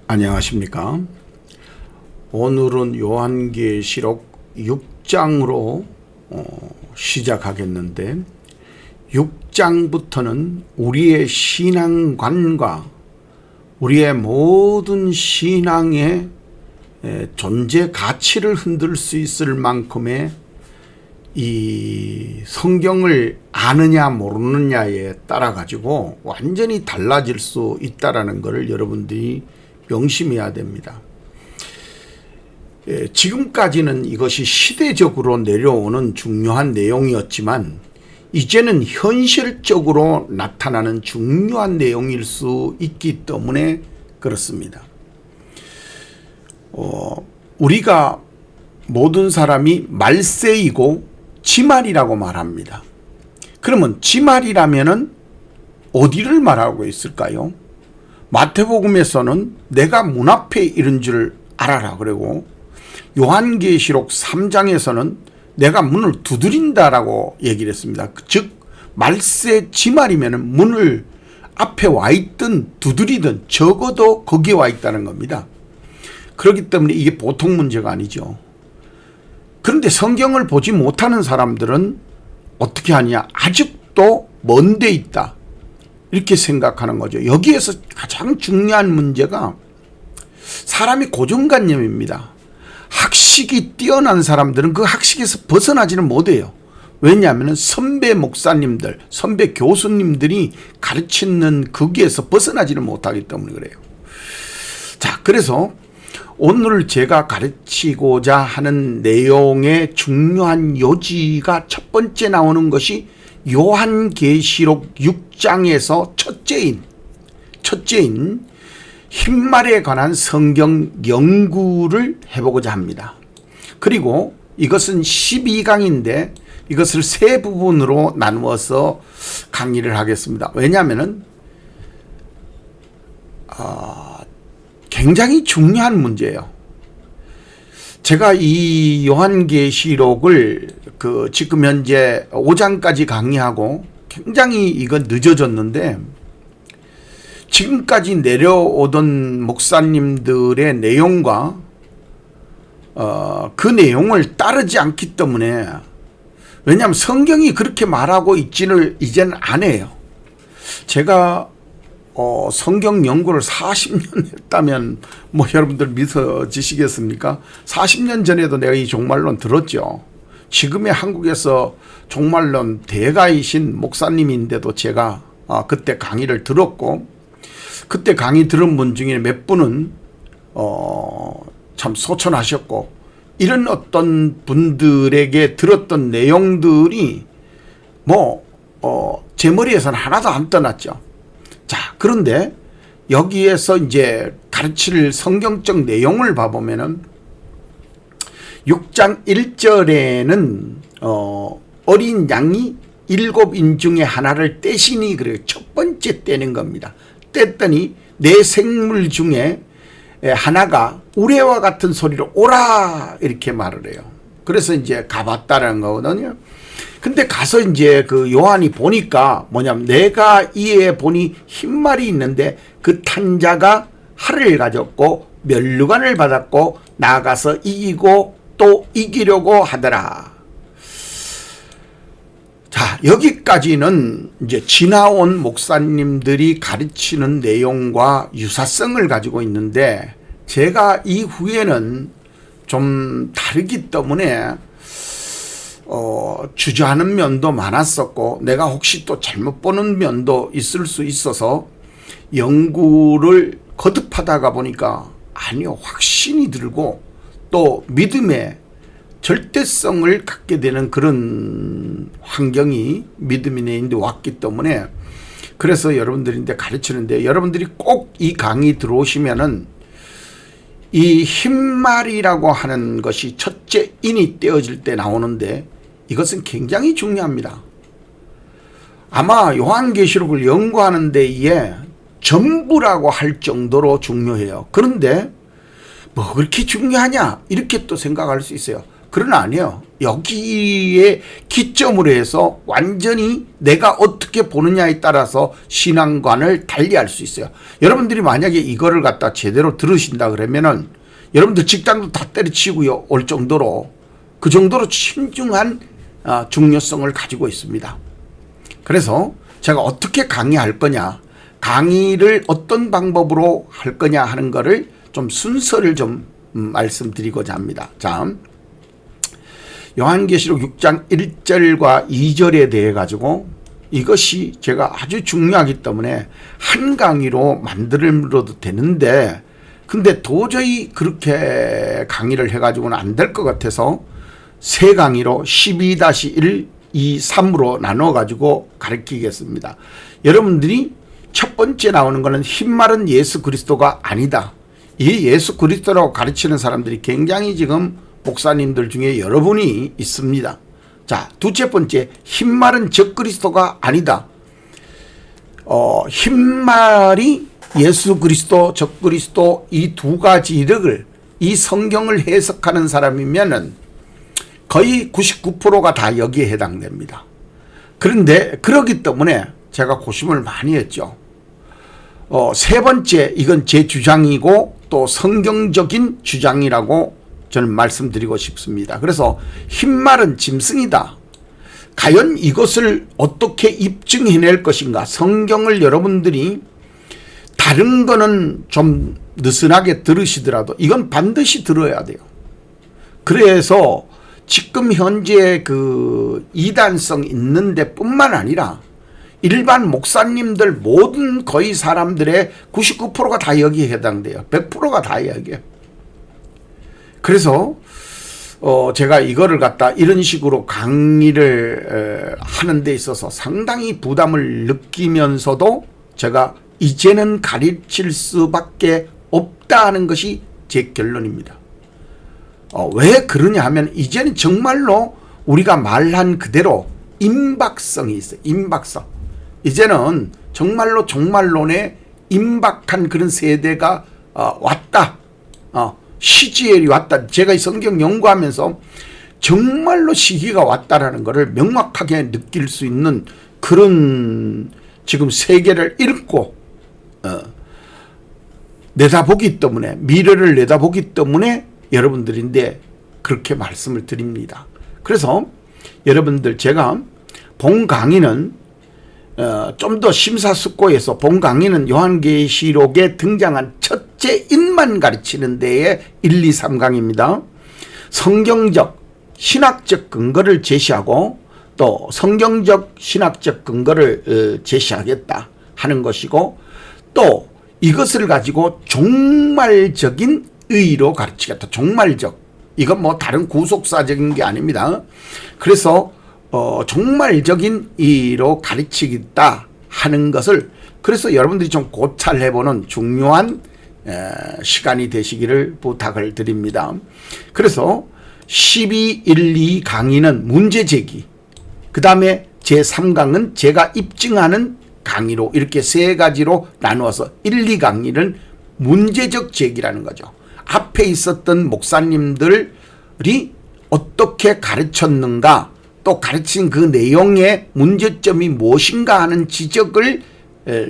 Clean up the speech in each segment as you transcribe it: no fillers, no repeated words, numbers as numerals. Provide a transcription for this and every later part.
안녕하십니까. 오늘은 요한계시록 6장으로 시작하겠는데 6장부터는 우리의 신앙관과 우리의 모든 신앙의 존재 가치를 흔들 수 있을 만큼의 이 성경을 아느냐 모르느냐에 따라 가지고 완전히 달라질 수 있다라는 것을 여러분들이 명심해야 됩니다. 지금까지는 이것이 시대적으로 내려오는 중요한 내용이었지만 이제는 현실적으로 나타나는 중요한 내용일 수 있기 때문에 그렇습니다. 우리가 모든 사람이 말세이고 지말이라고 말합니다. 그러면 지말이라면은 어디를 말하고 있을까요? 마태복음에서는 내가 문 앞에 이른 줄 알아라 그러고 요한계시록 3장에서는 내가 문을 두드린다라고 얘기를 했습니다. 즉 말세 지말이면 문을 앞에 와 있든 두드리든 적어도 거기에 와 있다는 겁니다. 그렇기 때문에 이게 보통 문제가 아니죠. 그런데 성경을 보지 못하는 사람들은 어떻게 하냐? 아직도 먼 데 있다. 이렇게 생각하는 거죠. 여기에서 가장 중요한 문제가 사람이 고정관념입니다. 학식이 뛰어난 사람들은 그 학식에서 벗어나지는 못해요. 왜냐하면 선배 목사님들, 선배 교수님들이 가르치는 거기에서 벗어나지는 못하기 때문에 그래요. 자, 그래서 오늘 제가 가르치고자 하는 내용의 중요한 요지가 첫 번째 나오는 것이 요한계시록 6장에서 첫째인 흰말에 관한 성경 연구를 해보고자 합니다. 그리고 이것은 12강인데 이것을 세 부분으로 나누어서 강의를 하겠습니다. 왜냐하면 굉장히 중요한 문제예요. 제가 이 요한계시록을 지금 현재 5장까지 강의하고 굉장히 이건 늦어졌는데 지금까지 내려오던 목사님들의 내용과 그 내용을 따르지 않기 때문에 왜냐하면 성경이 그렇게 말하고 있지는 이제는 안 해요. 제가 성경 연구를 40년 했다면 뭐 여러분들 믿어지시겠습니까? 40년 전에도 내가 이 종말론 들었죠. 지금의 한국에서 종말론 대가이신 목사님인데도 제가 그때 강의를 들었고 그때 강의 들은 분 중에 몇 분은 참 소천하셨고 이런 어떤 분들에게 들었던 내용들이 제 머리에서는 하나도 안 떠났죠. 자, 그런데 여기에서 이제 가르칠 성경적 내용을 봐보면은 6장 1절에는 어린 양이 7인 중에 하나를 떼시니 그래요. 첫 번째 떼는 겁니다. 뗐더니 네 생물 중에 하나가 우레와 같은 소리로 오라 이렇게 말을 해요. 그래서 이제 가봤다라는 거거든요. 근데 가서 이제 그 요한이 보니까 뭐냐면 내가 이에 보니 흰말이 있는데 그 탄 자가 활을 가졌고 면류관을 받았고 나아가서 이기고 또 이기려고 하더라. 자, 여기까지는 이제 지나온 목사님들이 가르치는 내용과 유사성을 가지고 있는데 제가 이후에는 좀 다르기 때문에 주저하는 면도 많았었고 내가 혹시 또 잘못 보는 면도 있을 수 있어서 연구를 거듭하다가 보니까 아니요, 확신이 들고 또 믿음의 절대성을 갖게 되는 그런 환경이 믿음이 내인데 왔기 때문에 그래서 여러분들인데 가르치는데 여러분들이 꼭 이 강의 들어오시면은 이 흰말이라고 하는 것이 첫째 인이 떼어질 때 나오는데 이것은 굉장히 중요합니다. 아마 요한계시록을 연구하는 데에 전부라고 할 정도로 중요해요. 그런데 뭐 그렇게 중요하냐 이렇게 또 생각할 수 있어요. 그런 아니에요. 여기에 기점으로 해서 완전히 내가 어떻게 보느냐에 따라서 신앙관을 달리할 수 있어요. 여러분들이 만약에 이거를 갖다 제대로 들으신다 그러면은 여러분들 직장도 다 때려치우고 올 정도로 그 정도로 신중한 중요성을 가지고 있습니다. 그래서 제가 어떻게 강의할 거냐, 강의를 어떤 방법으로 할 거냐 하는 거를 좀 순서를 좀 말씀드리고자 합니다. 자, 요한계시록 6장 1절과 2절에 대해 가지고 이것이 제가 아주 중요하기 때문에 한 강의로 만들어도 되는데, 근데 도저히 그렇게 강의를 해가지고는 안 될 것 같아서 세 강의로 12-1, 2, 3으로 나눠가지고 가르치겠습니다. 여러분들이 첫 번째 나오는 것은 흰말은 예수 그리스도가 아니다. 이 예수 그리스도라고 가르치는 사람들이 굉장히 지금 목사님들 중에 여러분이 있습니다. 자, 두째 번째, 흰말은 적그리스도가 아니다. 흰말이 예수 그리스도, 적그리스도 이 두 가지를 이 성경을 해석하는 사람이면은 거의 99%가 다 여기에 해당됩니다. 그런데 그러기 때문에 제가 고심을 많이 했죠. 세 번째, 이건 제 주장이고 또 성경적인 주장이라고 저는 말씀드리고 싶습니다. 그래서 흰말은 짐승이다. 과연 이것을 어떻게 입증해낼 것인가? 성경을 여러분들이 다른 거는 좀 느슨하게 들으시더라도 이건 반드시 들어야 돼요. 그래서 지금 현재 그 이단성 있는데 뿐만 아니라 일반 목사님들 모든 거의 사람들의 99%가 다 여기에 해당돼요. 100%가 다 여기에. 그래서 제가 이거를 갖다 이런 식으로 강의를 하는 데 있어서 상당히 부담을 느끼면서도 제가 이제는 가르칠 수밖에 없다 하는 것이 제 결론입니다. 왜 그러냐 하면 이제는 정말로 우리가 말한 그대로 임박성이 있어요. 임박성. 이제는 정말로 종말론에 임박한 그런 세대가 왔다. 시지엘이 왔다. 제가 이 성경 연구하면서 정말로 시기가 왔다라는 것을 명확하게 느낄 수 있는 그런 지금 세계를 읽고 내다보기 때문에, 미래를 내다보기 때문에 여러분들인데 그렇게 말씀을 드립니다. 그래서 여러분들 제가 본 강의는 좀 더 심사숙고해서 본 강의는 요한계시록에 등장한 첫째 인만 가르치는 데에 1, 2, 3강입니다. 성경적, 신학적 근거를 제시하고 또 성경적, 신학적 근거를 제시하겠다 하는 것이고, 또 이것을 가지고 종말적인 의의로 가르치겠다. 종말적. 이건 뭐 다른 구속사적인 게 아닙니다. 그래서 종말적인 의의로 가르치겠다 하는 것을, 그래서 여러분들이 좀 고찰해보는 중요한 시간이 되시기를 부탁을 드립니다. 그래서 12, 1, 2 강의는 문제제기, 그 다음에 제3강은 제가 입증하는 강의로 이렇게 세 가지로 나누어서 1, 2 강의는 문제적 제기라는 거죠. 앞에 있었던 목사님들이 어떻게 가르쳤는가, 또 가르친 그 내용의 문제점이 무엇인가 하는 지적을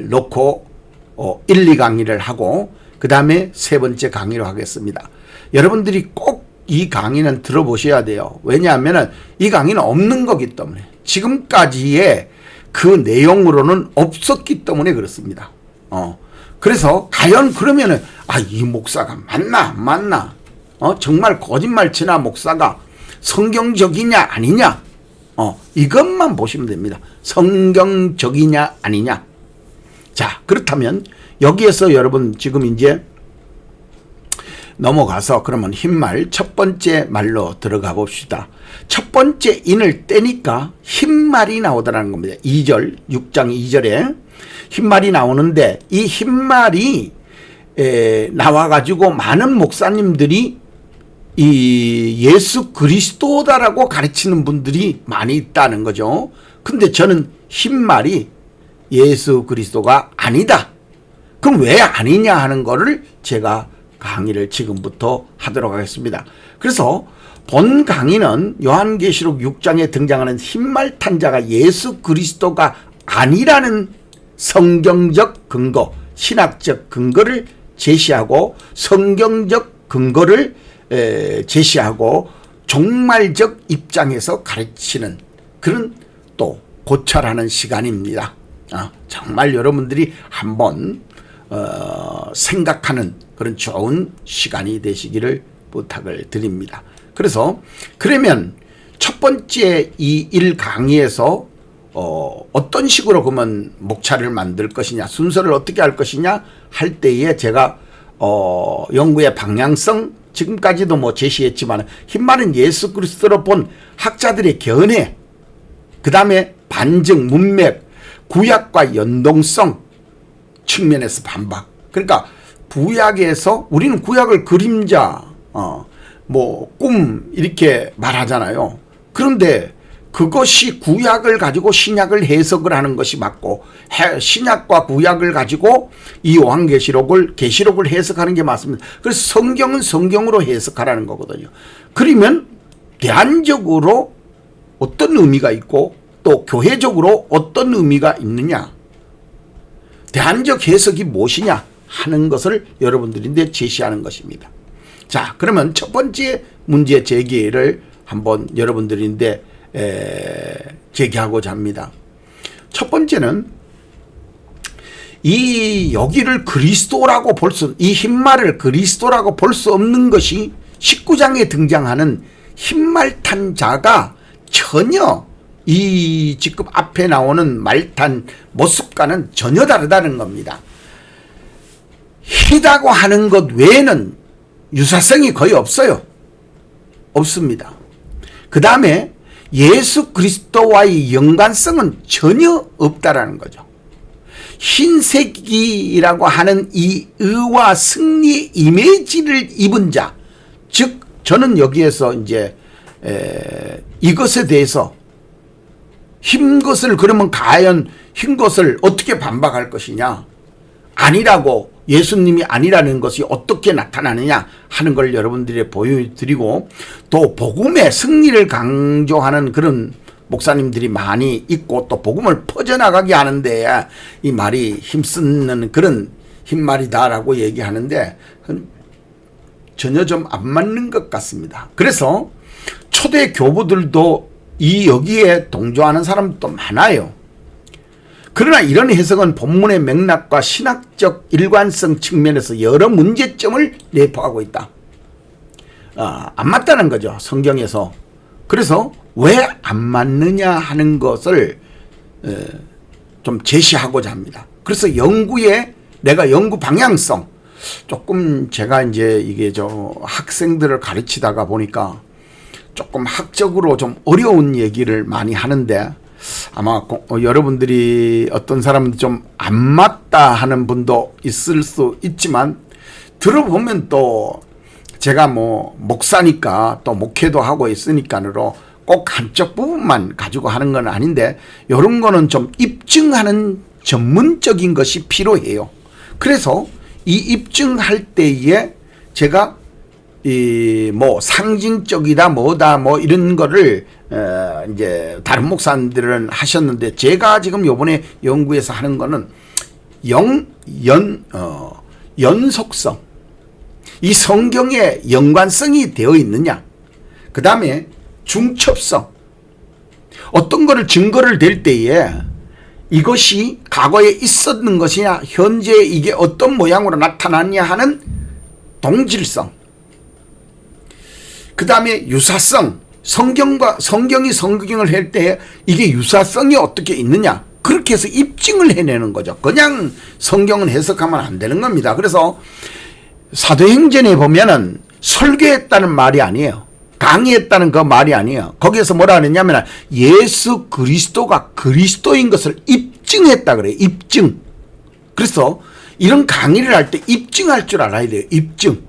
놓고 1, 2 강의를 하고 그 다음에 세 번째 강의로 하겠습니다. 여러분들이 꼭 이 강의는 들어보셔야 돼요. 왜냐하면 이 강의는 없는 거기 때문에, 지금까지의 그 내용으로는 없었기 때문에 그렇습니다. 그래서 과연 그러면은 이 목사가 맞나 안 맞나, 정말 거짓말 치나 목사가 성경적이냐 아니냐, 이것만 보시면 됩니다. 성경적이냐 아니냐. 자, 그렇다면 여기에서 여러분 지금 이제 넘어가서 그러면 흰말 첫 번째 말로 들어가 봅시다. 첫 번째 인을 떼니까 흰말이 나오더라는 겁니다. 2절, 6장 2절에 흰말이 나오는데, 이 흰말이 나와가지고 많은 목사님들이 이 예수 그리스도다라고 가르치는 분들이 많이 있다는 거죠. 근데 저는 흰말이 예수 그리스도가 아니다. 그럼 왜 아니냐 하는 거를 제가 강의를 지금부터 하도록 하겠습니다. 그래서 본 강의는 요한계시록 6장에 등장하는 흰말 탄자가 예수 그리스도가 아니라는 성경적 근거, 신학적 근거를 제시하고 성경적 근거를 제시하고 종말적 입장에서 가르치는 그런 또 고찰하는 시간입니다. 정말 여러분들이 한번 생각하는 그런 좋은 시간이 되시기를 부탁을 드립니다. 그래서 그러면 첫 번째 이 1강의에서 어떤 식으로 그러면 목차를 만들 것이냐, 순서를 어떻게 할 것이냐 할 때에 제가 연구의 방향성 지금까지도 뭐 제시했지만 흰말은 예수 그리스도로 본 학자들의 견해, 그 다음에 반증, 문맥, 구약과 연동성 측면에서 반박. 그러니까 구약에서 우리는 구약을 그림자, 꿈 이렇게 말하잖아요. 그런데 그것이 구약을 가지고 신약을 해석을 하는 것이 맞고 신약과 구약을 가지고 이 요한계시록을 계시록을 해석하는 게 맞습니다. 그래서 성경은 성경으로 해석하라는 거거든요. 그러면 대안적으로 어떤 의미가 있고 또 교회적으로 어떤 의미가 있느냐, 대안적 해석이 무엇이냐 하는 것을 여러분들인데 제시하는 것입니다. 자, 그러면 첫 번째 문제 제기를 한번 여러분들인데 제기하고자 합니다. 첫 번째는 이 여기를 그리스도라고 이 흰말을 그리스도라고 볼 수 없는 것이 19장에 등장하는 흰말 탄 자가 전혀 이 지금 앞에 나오는 말탄 모습과는 전혀 다르다는 겁니다. 희다고 하는 것 외에는 유사성이 거의 없어요. 없습니다. 그 다음에 예수 그리스도와의 연관성은 전혀 없다라는 거죠. 흰색이라고 하는 이 의와 승리의 이미지를 입은 자, 즉 저는 여기에서 이제 이것에 대해서 흰 것을 그러면 과연 흰 것을 어떻게 반박할 것이냐, 아니라고 예수님이 아니라는 것이 어떻게 나타나느냐 하는 걸 여러분들이 보여드리고, 또 복음의 승리를 강조하는 그런 목사님들이 많이 있고 또 복음을 퍼져나가게 하는데 이 말이 힘쓰는 그런 흰말이다라고 얘기하는데 전혀 좀 안 맞는 것 같습니다. 그래서 초대 교부들도 이 여기에 동조하는 사람도 많아요. 그러나 이런 해석은 본문의 맥락과 신학적 일관성 측면에서 여러 문제점을 내포하고 있다. 안 맞다는 거죠, 성경에서. 그래서 왜 안 맞느냐 하는 것을 좀 제시하고자 합니다. 그래서 내가 연구 방향성, 조금 제가 이제 이게 학생들을 가르치다가 보니까 조금 학적으로 좀 어려운 얘기를 많이 하는데, 아마 여러분들이 어떤 사람은 좀 안 맞다 하는 분도 있을 수 있지만, 들어보면 또 제가 목사니까 또 목회도 하고 있으니까로 꼭 한쪽 부분만 가지고 하는 건 아닌데, 이런 거는 좀 입증하는 전문적인 것이 필요해요. 그래서 이 입증할 때에 제가 상징적이다 뭐다 이런 거를 이제 다른 목사님들은 하셨는데, 제가 지금 요번에 연구해서 하는 거는 연속성, 이 성경에 연관성이 되어 있느냐, 그 다음에 중첩성, 어떤 거를 증거를 댈 때에 이것이 과거에 있었는 것이냐, 현재 이게 어떤 모양으로 나타났냐 하는 동질성, 그 다음에 유사성, 성경이 성경을 할 때 이게 유사성이 어떻게 있느냐, 그렇게 해서 입증을 해내는 거죠. 그냥 성경은 해석하면 안 되는 겁니다. 그래서 사도행전에 보면은 설교했다는 말이 아니에요. 강의했다는 그 말이 아니에요. 거기에서 뭐라 하느냐면 예수 그리스도가 그리스도인 것을 입증했다 그래요. 입증. 그래서 이런 강의를 할 때 입증할 줄 알아야 돼요. 입증.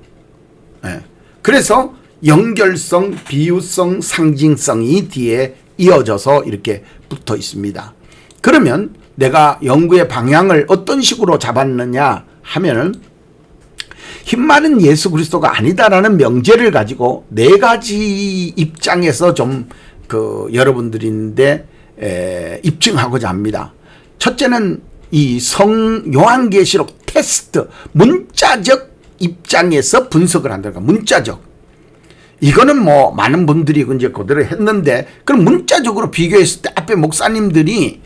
그래서 연결성, 비유성, 상징성이 뒤에 이어져서 이렇게 붙어 있습니다. 그러면 내가 연구의 방향을 어떤 식으로 잡았느냐 하면은 흰말은 예수 그리스도가 아니다라는 명제를 가지고 네 가지 입장에서 좀 여러분들인데 입증하고자 합니다. 첫째는 이 요한계시록 테스트, 문자적 입장에서 분석을 한다니까. 문자적. 이거는 뭐 많은 분들이 이제 그대로 했는데, 그럼 문자적으로 비교했을 때 앞에 목사님들이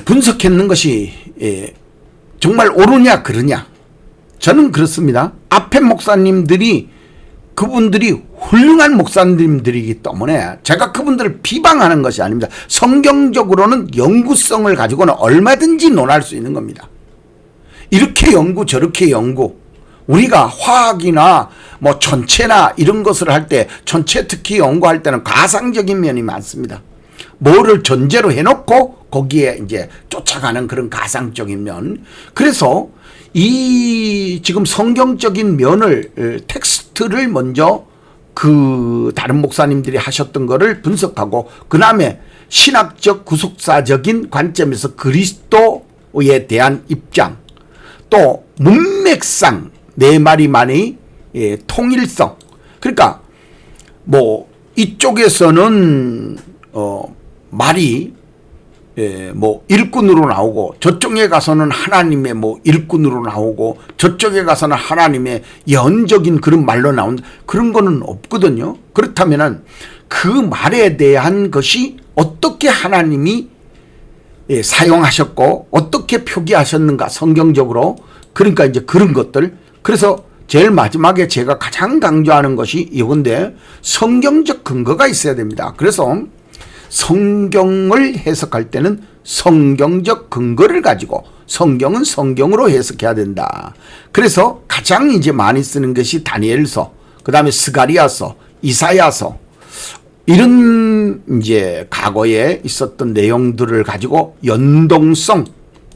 분석했는 것이 정말 옳으냐 그러냐. 저는 그렇습니다. 앞에 목사님들이 그분들이 훌륭한 목사님들이기 때문에 제가 그분들을 비방하는 것이 아닙니다. 성경적으로는 연구성을 가지고는 얼마든지 논할 수 있는 겁니다. 이렇게 연구 저렇게 연구. 우리가 화학이나 뭐 천체나 이런 것을 할 때, 천체 특히 연구할 때는 가상적인 면이 많습니다. 뭐를 전제로 해놓고 거기에 이제 쫓아가는 그런 가상적인 면. 그래서 이 지금 성경적인 면을, 텍스트를 먼저 다른 목사님들이 하셨던 거를 분석하고, 그 다음에 신학적 구속사적인 관점에서 그리스도에 대한 입장, 또 문맥상 네 마리만의 통일성. 그러니까 뭐 이쪽에서는 말이 뭐 일꾼으로 나오고, 저쪽에 가서는 하나님의 뭐 일꾼으로 나오고, 저쪽에 가서는 하나님의 예언적인 그런 말로 나온다. 그런 거는 없거든요. 그렇다면은 그 말에 대한 것이 어떻게 하나님이 사용하셨고 어떻게 표기하셨는가 성경적으로. 그러니까 이제 그런 것들. 그래서 제일 마지막에 제가 가장 강조하는 것이 이건데, 성경적 근거가 있어야 됩니다. 그래서 성경을 해석할 때는 성경적 근거를 가지고 성경은 성경으로 해석해야 된다. 그래서 가장 이제 많이 쓰는 것이 다니엘서, 그 다음에 스가리야서, 이사야서, 이런 이제 과거에 있었던 내용들을 가지고 연동성,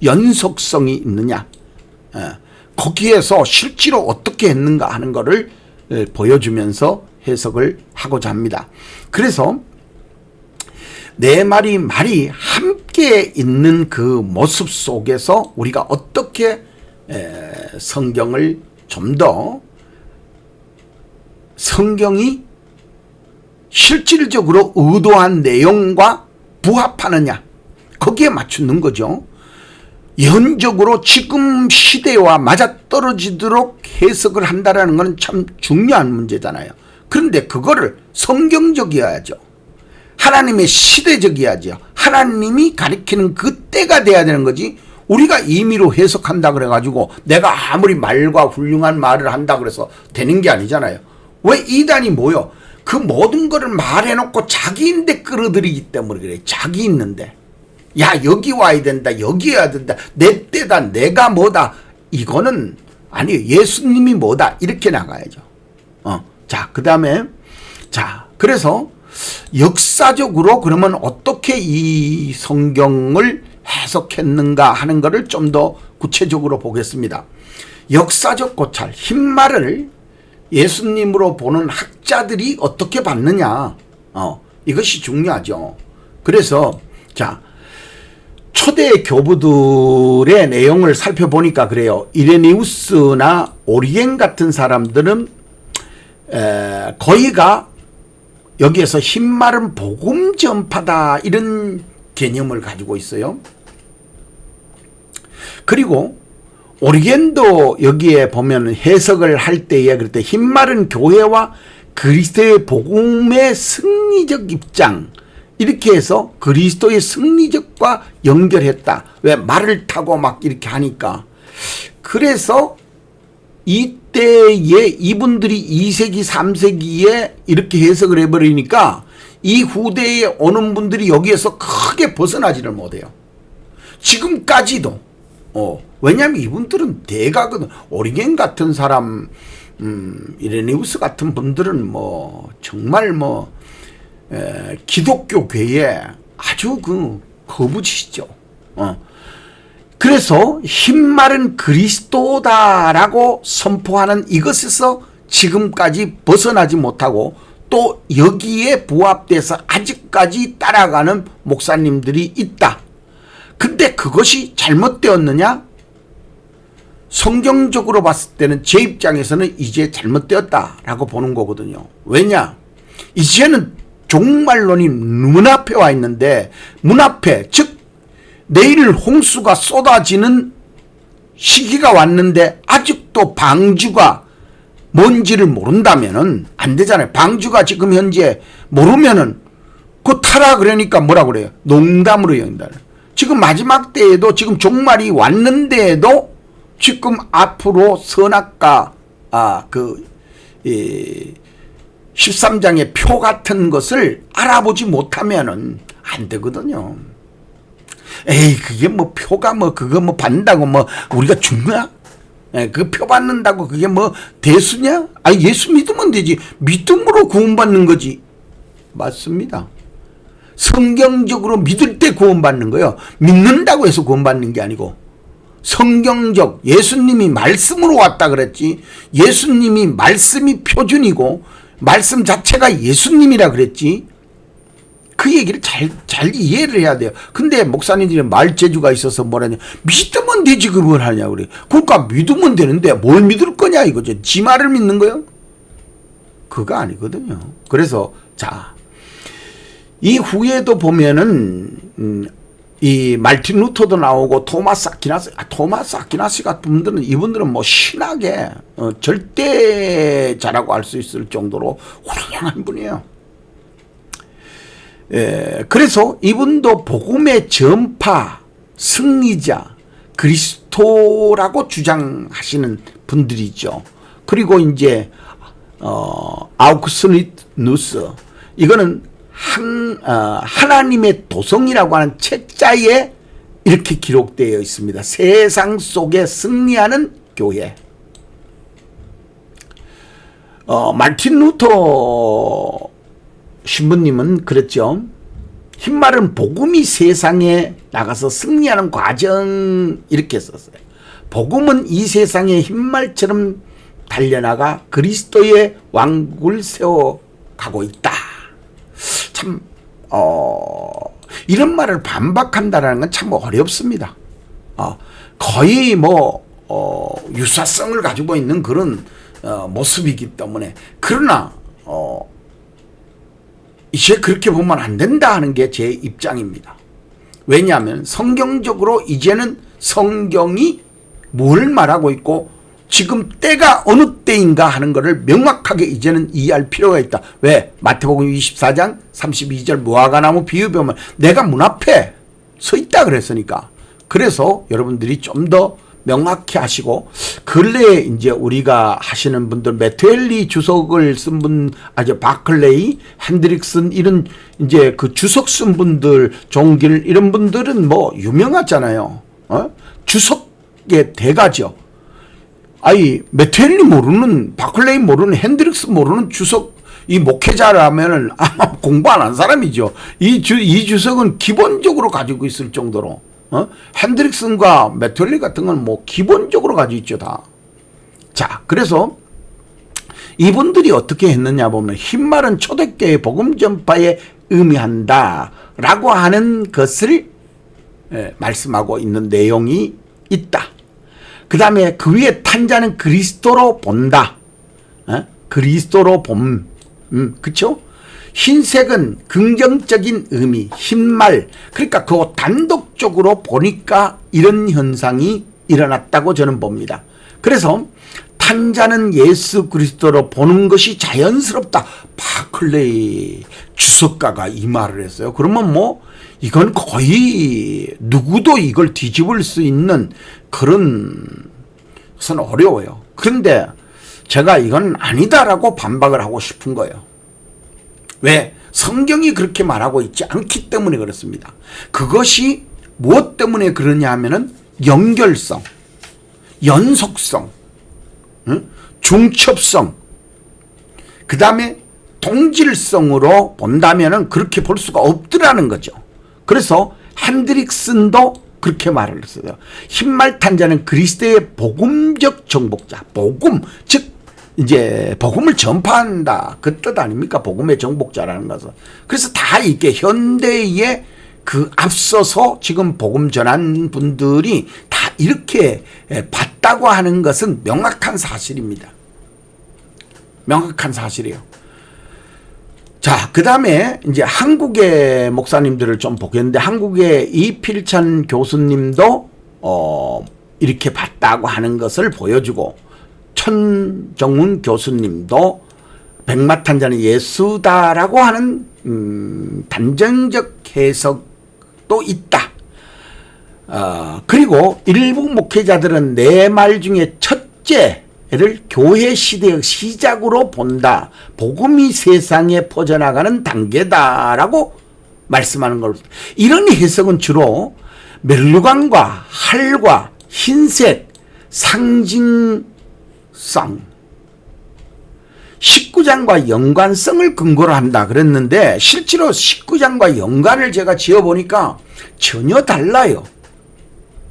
연속성이 있느냐, 거기에서 실제로 어떻게 했는가 하는 것을 보여주면서 해석을 하고자 합니다. 그래서 네 마리 말이 함께 있는 그 모습 속에서 우리가 어떻게 성경을 좀 더, 성경이 실질적으로 의도한 내용과 부합하느냐, 거기에 맞추는 거죠. 예언적으로 지금 시대와 맞아떨어지도록 해석을 한다는 것은 참 중요한 문제잖아요. 그런데 그거를 성경적이어야죠. 하나님의 시대적이어야죠. 하나님이 가리키는 그 때가 돼야 되는 거지, 우리가 임의로 해석한다 그래가지고 내가 아무리 말과 훌륭한 말을 한다 그래서 되는 게 아니잖아요. 왜 이단이 뭐요? 그 모든 거를 말해놓고 자기인데 끌어들이기 때문에 그래. 자기 있는데. 야, 여기 와야 된다, 여기 와야 된다, 내 때다, 내가 뭐다. 이거는 아니에요. 예수님이 뭐다, 이렇게 나가야죠. 자, 그 다음에, 자, 그래서 역사적으로 그러면 어떻게 이 성경을 해석했는가 하는 것을 좀 더 구체적으로 보겠습니다. 역사적 고찰, 흰말을 예수님으로 보는 학자들이 어떻게 봤느냐, 이것이 중요하죠. 그래서 자, 초대 교부들의 내용을 살펴보니까 그래요. 이레니우스나 오리겐 같은 사람들은 거의가 여기에서 흰말은 복음 전파다, 이런 개념을 가지고 있어요. 그리고 오리겐도 여기에 보면 해석을 할 때에 그럴 때 흰말은 교회와 그리스도의 복음의 승리적 입장, 이렇게 해서 그리스도의 승리적과 연결했다. 왜? 말을 타고 막 이렇게 하니까. 그래서 이때에 이분들이 2세기 3세기에 이렇게 해석을 해버리니까 이 후대에 오는 분들이 여기에서 크게 벗어나지를 못해요. 지금까지도. 왜냐하면 이분들은 대가거든. 오리겐 같은 사람, 이레니우스 같은 분들은 뭐 정말 뭐 기독교계에 아주 거부지시죠. 그래서 흰말은 그리스도다라고 선포하는 이것에서 지금까지 벗어나지 못하고 또 여기에 부합돼서 아직까지 따라가는 목사님들이 있다. 근데 그것이 잘못되었느냐? 성경적으로 봤을 때는 제 입장에서는 이제 잘못되었다라고 보는 거거든요. 왜냐? 이제는 종말론이 문 앞에 와 있는데, 문 앞에, 즉 내일 홍수가 쏟아지는 시기가 왔는데 아직도 방주가 뭔지를 모른다면은 안 되잖아요. 방주가 지금 현재 모르면은 그 타라 그러니까 뭐라 그래요? 농담으로 여긴다. 지금 마지막 때에도 지금 종말이 왔는데도 지금 앞으로 선악과 13장의 표 같은 것을 알아보지 못하면은 안 되거든요. 에이, 그게 뭐 표가 뭐 그거 뭐 받는다고 뭐 우리가 죽냐? 그 표 받는다고 그게 뭐 대수냐? 아니, 예수 믿으면 되지. 믿음으로 구원받는 거지. 맞습니다. 성경적으로 믿을 때 구원받는 거예요. 믿는다고 해서 구원받는 게 아니고, 성경적, 예수님이 말씀으로 왔다 그랬지. 예수님이 말씀이 표준이고 말씀 자체가 예수님이라 그랬지. 그 얘기를 잘 이해를 해야 돼요. 근데 목사님들이 말재주가 있어서 뭐라냐, 믿으면 되지 그걸 하냐 그래. 그러니까 믿으면 되는데 뭘 믿을 거냐 이거죠. 지 말을 믿는 거요? 그거 아니거든요. 그래서 자, 이 후에도 보면은 이 말틴 루터도 나오고 토마스 아퀴나스 같은 분들은, 이분들은 뭐 신학의 절대자라고 할 수 있을 정도로 훌륭한 분이에요. 그래서 이분도 복음의 전파, 승리자, 그리스도라고 주장하시는 분들이죠. 그리고 이제 아우크스누스, 이거는 하나님의 도성이라고 하는 책자에 이렇게 기록되어 있습니다. 세상 속에 승리하는 교회. 말틴 루터 신부님은 그랬죠. 흰말은 복음이 세상에 나가서 승리하는 과정, 이렇게 썼어요. 복음은 이 세상에 흰말처럼 달려나가 그리스도의 왕국을 세워가고 있다. 참 이런 말을 반박한다는 건 참 어렵습니다. 거의 뭐 유사성을 가지고 있는 그런 모습이기 때문에. 그러나 이제 그렇게 보면 안 된다 하는 게 제 입장입니다. 왜냐하면 성경적으로 이제는 성경이 뭘 말하고 있고 지금 때가 어느 때인가 하는 것을 명확하게 이제는 이해할 필요가 있다. 왜? 마태복음 24장 32절 무화과나무 비유 보면 내가 문 앞에 서 있다 그랬으니까. 그래서 여러분들이 좀 더 명확히 하시고, 근래에 이제 우리가 하시는 분들, 메트엘리 주석을 쓴 분, 바클레이, 핸드릭슨, 이런 이제 그 주석 쓴 분들, 종길, 이런 분들은 뭐 유명하잖아요. 주석의 대가죠. 메트엘리 모르는, 바클레이 모르는, 핸드릭스 모르는 주석, 이 목회자라면은 아마 공부 안 한 사람이죠. 이 주석은 기본적으로 가지고 있을 정도로. 핸드릭슨과 메트엘리 같은 건 뭐 기본적으로 가지고 있죠, 다. 자, 그래서 이분들이 어떻게 했느냐 보면, 흰말은 초대교회 복음 전파에 의미한다 라고 하는 것을 말씀하고 있는 내용이 있다. 그 다음에 그 위에 탄자는 그리스도로 본다. 그리스도로 봄. 그쵸? 흰색은 긍정적인 의미, 흰말. 그러니까 그거 단독적으로 보니까 이런 현상이 일어났다고 저는 봅니다. 그래서 탄자는 예수 그리스도로 보는 것이 자연스럽다. 바클레이 주석가가 이 말을 했어요. 그러면 뭐 이건 거의 누구도 이걸 뒤집을 수 있는 그런 것은 어려워요. 그런데 제가 이건 아니다라고 반박을 하고 싶은 거예요. 왜? 성경이 그렇게 말하고 있지 않기 때문에 그렇습니다. 그것이 무엇 때문에 그러냐 하면은 연결성, 연속성, 중첩성, 그 다음에 동질성으로 본다면은 그렇게 볼 수가 없더라는 거죠. 그래서 핸드릭슨도 그렇게 말을 했어요. 흰말 탄자는 그리스도의 복음적 정복자, 복음, 즉 이제 복음을 전파한다, 그 뜻 아닙니까? 복음의 정복자라는 것은. 그래서 다 이게 현대에 그 앞서서 지금 복음 전한 분들이 다 이렇게 봤다고 하는 것은 명확한 사실입니다. 명확한 사실이에요. 자, 그 다음에 이제 한국의 목사님들을 좀 보겠는데, 한국의 이필찬 교수님도 이렇게 봤다고 하는 것을 보여주고, 천정훈 교수님도 백마탄자는 예수다라고 하는 단정적 해석도 있다. 그리고 일부 목회자들은 내 말 중에 첫째를 교회 시대의 시작으로 본다. 복음이 세상에 퍼져나가는 단계다라고 말씀하는 걸. 이런 해석은 주로 멸류관과 활과 흰색, 상징성, 19장과 연관성을 근거로 한다 그랬는데, 실제로 19장과 연관을 제가 지어보니까 전혀 달라요.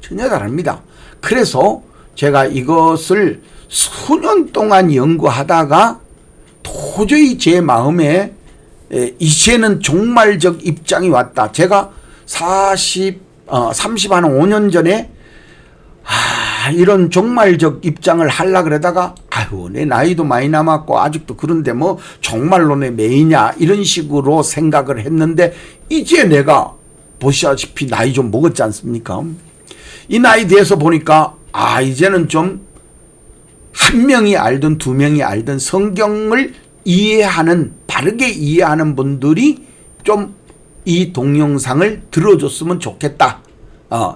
전혀 다릅니다. 그래서 제가 이것을 수년 동안 연구하다가 도저히 제 마음에 이제는 종말적 입장이 왔다. 제가 35년 전에 이런 종말적 입장을 하려고 그러다가 아유, 내 나이도 많이 남았고 아직도 그런데 뭐 종말론의 매이냐 이런 식으로 생각을 했는데, 이제 내가 보시다시피 나이 좀 먹었지 않습니까? 이 나이 돼서 보니까 이제는 좀 한 명이 알든 두 명이 알든 성경을 이해하는, 바르게 이해하는 분들이 좀 이 동영상을 들어줬으면 좋겠다.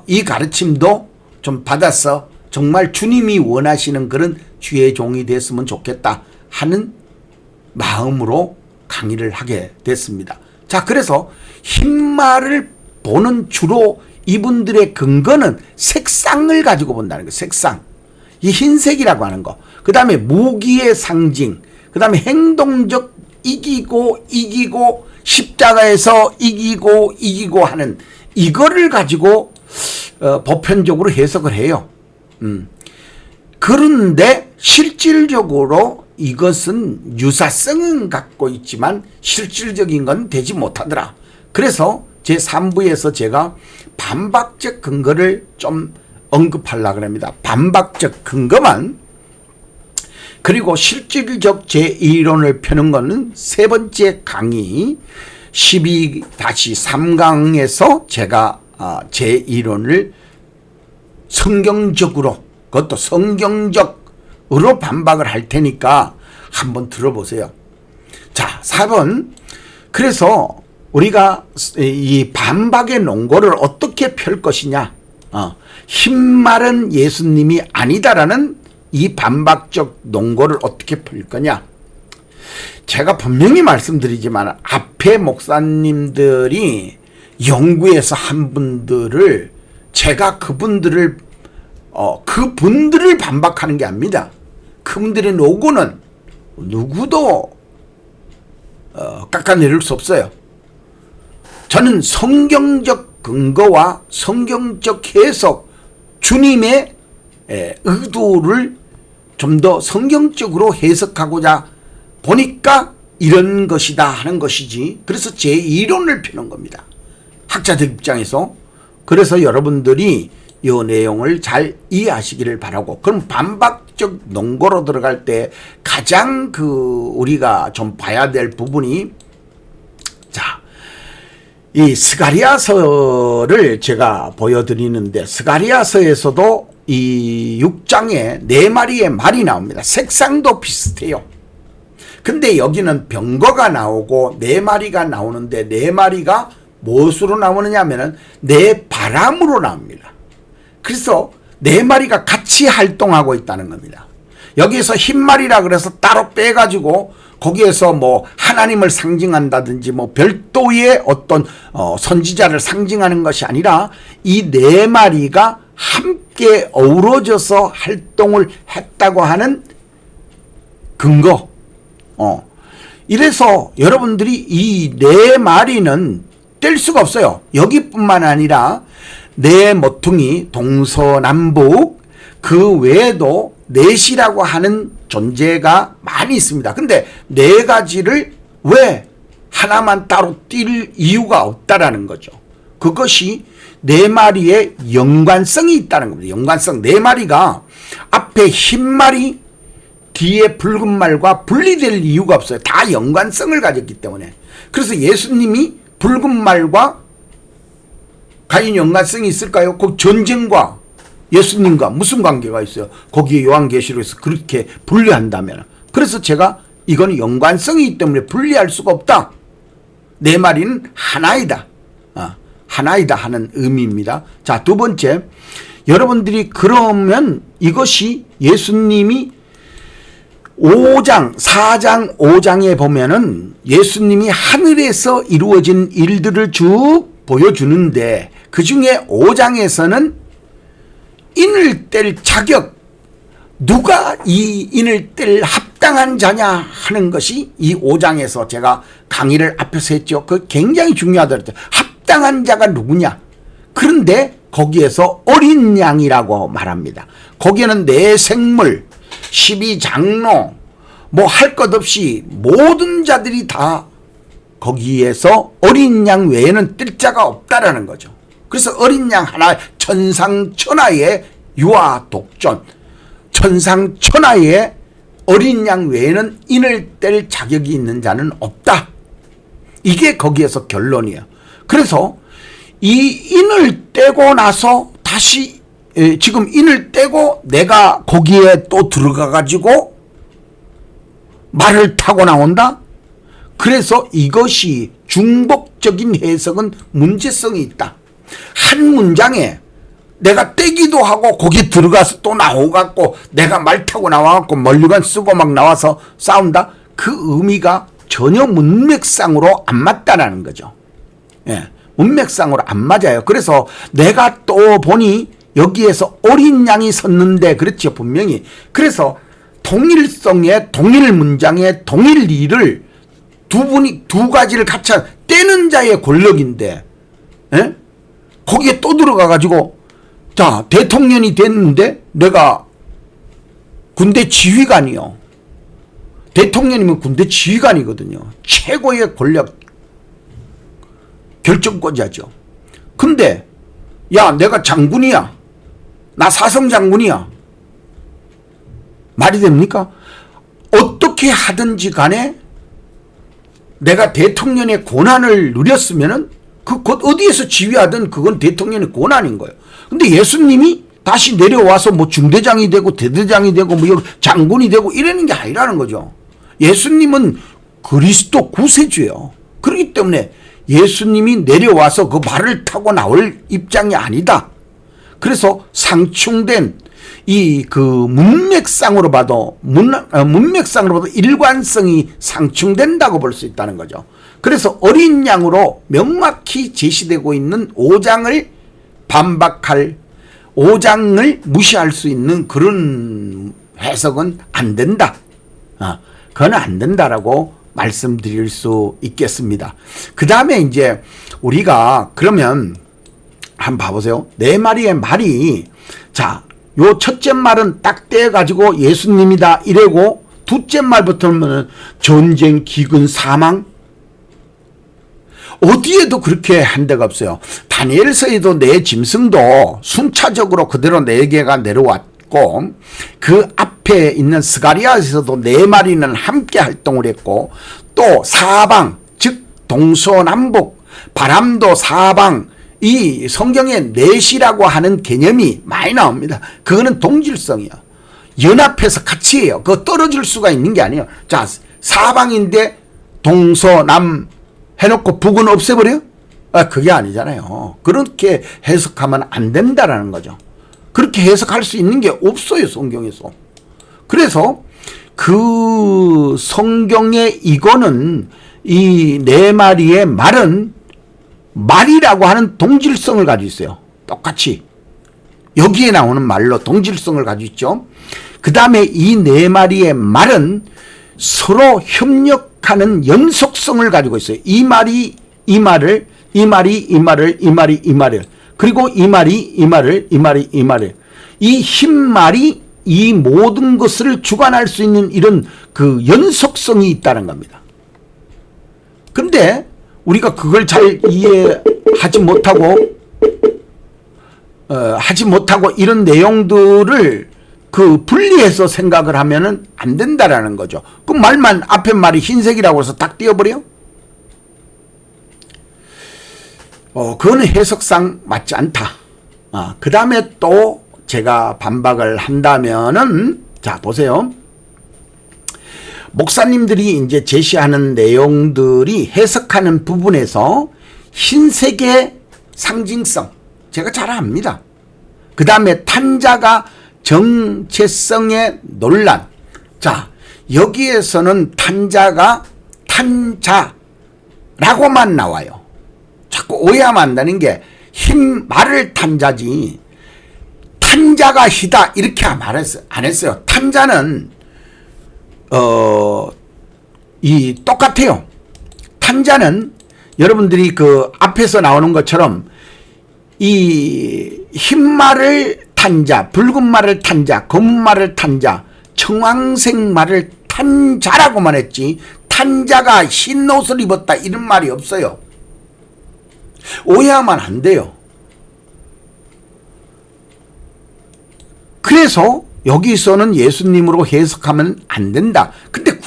이 가르침도 좀 받아서 정말 주님이 원하시는 그런 주의 종이 됐으면 좋겠다 하는 마음으로 강의를 하게 됐습니다. 자, 그래서 흰말을 보는 주로 이분들의 근거는 색상을 가지고 본다는 거예요. 색상. 이 흰색이라고 하는 거. 그 다음에 무기의 상징. 그 다음에 행동적 이기고 십자가에서 이기고 하는 이거를 가지고 보편적으로 해석을 해요. 그런데 실질적으로 이것은 유사성은 갖고 있지만 실질적인 건 되지 못하더라. 그래서 제3부에서 제가 반박적 근거를 좀 언급하려고 합니다. 반박적 근거만. 그리고 실질적 제2론을 펴는 것은 세 번째 강의 12-3강에서 제가 제2론을 성경적으로, 그것도 성경적으로 반박을 할 테니까 한번 들어보세요. 자, 4번. 그래서 우리가 이 반박의 논거를 어떻게 펼 것이냐. 흰말은 예수님이 아니다라는 이 반박적 논거를 어떻게 펼 거냐. 제가 분명히 말씀드리지만 앞에 목사님들이 연구해서 한 분들을, 제가 그분들을 반박하는 게 아닙니다. 그분들의 노고는 누구도 깎아내릴 수 없어요. 저는 성경적 근거와 성경적 해석, 주님의 의도를 좀 더 성경적으로 해석하고자 보니까 이런 것이다 하는 것이지, 그래서 제2론을 펴는 겁니다. 학자적 입장에서. 그래서 여러분들이 이 내용을 잘 이해하시기를 바라고, 그럼 반박적 논거로 들어갈 때 가장 우리가 좀 봐야 될 부분이, 자, 이 스가랴서를 제가 보여드리는데, 스가랴서에서도 이 6장에 4마리의 말이 나옵니다. 색상도 비슷해요. 근데 여기는 병거가 나오고 4마리가 나오는데, 4마리가 무엇으로 나오느냐 하면은 바람으로 나옵니다. 그래서 4마리가 같이 활동하고 있다는 겁니다. 여기에서 흰말이라 그래서 따로 빼가지고 거기에서 뭐 하나님을 상징한다든지 뭐 별도의 어떤 선지자를 상징하는 것이 아니라 이 4마리가 함께 어우러져서 활동을 했다고 하는 근거. 이래서 여러분들이 이 4마리는 뗄 수가 없어요. 여기뿐만 아니라 모퉁이 동서남북 그 외에도 넷이라고 하는 존재가 많이 있습니다. 근데 4가지를 왜 하나만 따로 띌 이유가 없다라는 거죠. 그것이 네 마리의 연관성이 있다는 겁니다. 연관성. 네 마리가 앞에 흰 말이 뒤에 붉은 말과 분리될 이유가 없어요. 다 연관성을 가졌기 때문에. 그래서 예수님이 붉은 말과 과연 연관성이 있을까요? 그 전쟁과 예수님과 무슨 관계가 있어요? 거기에 요한계시록에서 그렇게 분리한다면. 그래서 제가 이건 연관성이 있기 때문에 분리할 수가 없다. 네 마리는 하나이다. 하나이다 하는 의미입니다. 자, 두 번째, 여러분들이 그러면 이것이 예수님이 5장, 4장, 5장에 보면은 예수님이 하늘에서 이루어진 일들을 쭉 보여주는데 그 중에 5장에서는 인을 뗄 자격, 누가 이 인을 뗄 합당한 자냐 하는 것이 이 5장에서 제가 강의를 앞에서 했죠. 그 굉장히 중요하더라고요. 합당한 자가 누구냐. 그런데 거기에서 어린 양이라고 말합니다. 거기에는 내 생물, 12장로, 뭐 할 것 없이 모든 자들이 다 거기에서 어린 양 외에는 뜰 자가 없다라는 거죠. 그래서 어린 양 하나, 천상천하의 유아 독존, 천상천하의 어린 양 외에는 인을 뗄 자격이 있는 자는 없다. 이게 거기에서 결론이에요. 그래서 이 인을 떼고 나서 다시 지금 인을 떼고 내가 거기에 또 들어가 가지고 말을 타고 나온다. 그래서 이것이 중복적인 해석은 문제성이 있다. 한 문장에 내가 떼기도 하고 거기 들어가서 또 나오갖고 내가 말 타고 나와갖고 멀리건 쓰고 막 나와서 싸운다. 그 의미가 전혀 문맥상으로 안 맞다라는 거죠. 예, 문맥상으로 안 맞아요. 그래서 내가 또 보니 여기에서 어린 양이 섰는데, 그렇죠, 분명히. 그래서 동일성의 동일 문장의 동일 일을 두 가지를 같이 떼는 자의 권력인데, 예? 거기에 또 들어가가지고, 자, 대통령이 됐는데 내가 군대 지휘관이요. 대통령이면 군대 지휘관이거든요. 최고의 권력 결정권자죠. 근데 야, 내가 장군이야. 나 사성 장군이야. 말이 됩니까? 어떻게 하든지 간에 내가 대통령의 권한을 누렸으면은 그 곧 어디에서 지휘하든 그건 대통령의 권한인 거예요. 근데 예수님이 다시 내려와서 뭐 중대장이 되고 대대장이 되고 뭐 장군이 되고 이러는 게 아니라는 거죠. 예수님은 그리스도 구세주예요. 그렇기 때문에 예수님이 내려와서 그 말을 타고 나올 입장이 아니다. 그래서 상충된 이 그 문맥상으로 봐도 문맥상으로 봐도 일관성이 상충된다고 볼 수 있다는 거죠. 그래서 어린 양으로 명확히 제시되고 있는 5장을 반박할, 5장을 무시할 수 있는 그런 해석은 안 된다. 그건 안 된다라고 말씀드릴 수 있겠습니다. 그 다음에 이제 우리가 그러면 한번 봐보세요. 네 마리의 말이, 자, 요 첫째 말은 딱 떼가지고 예수님이다 이래고, 둘째 말부터는 전쟁, 기근, 사망, 어디에도 그렇게 한 데가 없어요. 다니엘서에도 네 짐승도 순차적으로 그대로 네 개가 내려왔고, 그 앞에 있는 스가리아에서도 네 마리는 함께 활동을 했고, 또 사방, 즉 동서남북, 바람도 사방, 이 성경에 넷이라고 하는 개념이 많이 나옵니다. 그거는 동질성이야. 연합해서 같이 해요. 그거 떨어질 수가 있는 게 아니에요. 자, 사방인데 동서남 해놓고 북은 없애버려? 그게 아니잖아요. 그렇게 해석하면 안 된다라는 거죠. 그렇게 해석할 수 있는 게 없어요, 성경에서. 그래서 그 성경에 이거는 이 네 마리의 말은 말이라고 하는 동질성을 가지고 있어요. 똑같이. 여기에 나오는 말로 동질성을 가지고 있죠. 그 다음에 이 네 마리의 말은 서로 협력하는 연속성을 가지고 있어요. 이 말이 이 말을, 이 말이 이 말을, 이 말이 이 말을, 그리고 이 말이 이 말을, 이 말이 이 말을. 이 흰 말이 이 모든 것을 주관할 수 있는 이런 그 연속성이 있다는 겁니다. 근데 우리가 그걸 잘 이해하지 못하고 이런 내용들을 분리해서 생각을 하면은 안 된다라는 거죠. 그 말만 앞에 말이 흰색이라고 해서 딱 띄워버려? 그거는 해석상 맞지 않다. 그 다음에 또 제가 반박을 한다면은, 자, 보세요. 목사님들이 이제 제시하는 내용들이 해석하는 부분에서 흰색의 상징성, 제가 잘 압니다. 그 다음에 탄자가 정체성의 논란. 자, 여기에서는 탄자가 탄자라고만 나와요. 자꾸 오해하면 안 되는 게 흰 말을 탄자지 탄자가 희다 이렇게 안 했어요. 탄자는 똑같아요. 탄자는 여러분들이 그 앞에서 나오는 것처럼 이 흰 말을 탄자, 붉은 말을 탄자, 검은 말을 탄자, 청황색 말을 탄자라고만 했지 탄자가 흰 옷을 입었다 이런 말이 없어요. 오해하면 안 돼요. 그래서 여기서는 예수님으로 해석하면 안 된다. 근데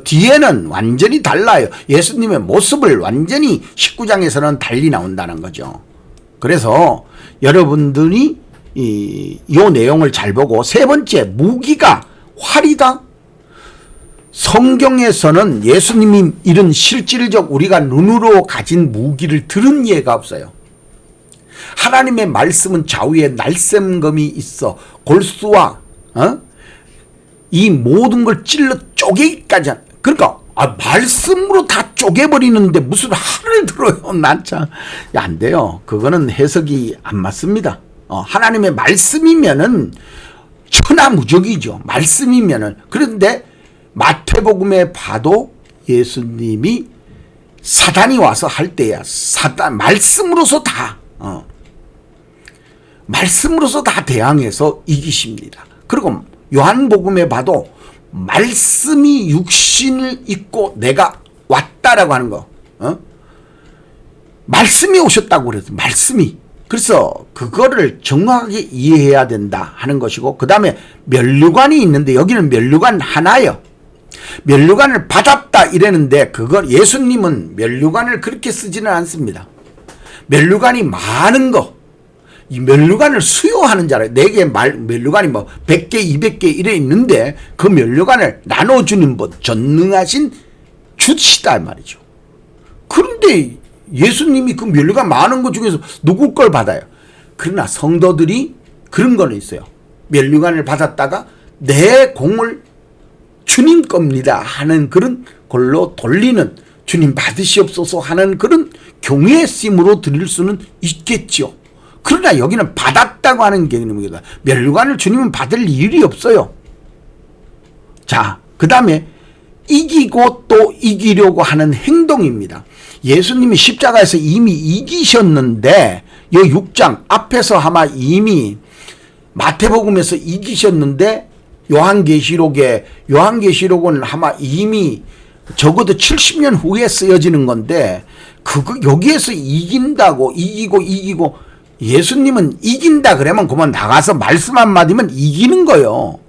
뒤에는 완전히 달라요. 예수님의 모습을 완전히 19장에서는 달리 나온다는 거죠. 그래서 여러분들이 이 내용을 잘 보고, 세 번째, 무기가 활이다. 성경에서는 예수님이 이런 실질적 우리가 눈으로 가진 무기를 들은 예가 없어요. 하나님의 말씀은 좌우에 날쌘검이 있어 골수와 이 모든 걸 찔러 쪼개기까지. 그러니까 말씀으로 다 쪼개버리는데 무슨 활을 들어요. 난 참 안 돼요. 그거는 해석이 안 맞습니다. 하나님의 말씀이면은 천하무적이죠. 말씀이면은. 그런데 마태복음에 봐도 예수님이 사단이 와서 할 때야 말씀으로서 다 말씀으로서 다 대항해서 이기십니다. 그리고 요한복음에 봐도 말씀이 육신을 입고 내가 왔다라고 하는 거, 말씀이 오셨다고 그래서 말씀이. 그래서 그거를 정확하게 이해해야 된다 하는 것이고, 그 다음에 면류관이 있는데 여기는 면류관 하나예요. 면류관을 받았다 이랬는데 그걸 예수님은 면류관을 그렇게 쓰지는 않습니다. 면류관이 많은 거, 이 면류관을 수요하는 줄 알아요. 4개 면류관이 뭐 100개, 200개 이래 있는데 그 면류관을 나눠주는 전능하신 주시다 말이죠. 그런데 예수님이 그 면류관 많은 것 중에서 누구 걸 받아요? 그러나 성도들이 그런 거는 있어요. 면류관을 받았다가 내 공을 주님 겁니다 하는 그런 걸로 돌리는, 주님 받으시옵소서 하는 그런 경외의 씀으로 드릴 수는 있겠죠. 그러나 여기는 받았다고 하는 개념입니다. 면류관을 주님은 받을 일이 없어요. 자, 그 다음에 이기고 또 이기려고 하는 행동입니다. 예수님이 십자가에서 이미 이기셨는데, 이 6장 앞에서 아마 이미 마태복음에서 이기셨는데, 요한계시록은 아마 이미 적어도 70년 후에 쓰여지는 건데, 여기에서 이긴다고, 이기고, 예수님은 이긴다 그러면 그만 나가서 말씀 한마디면 이기는 거예요.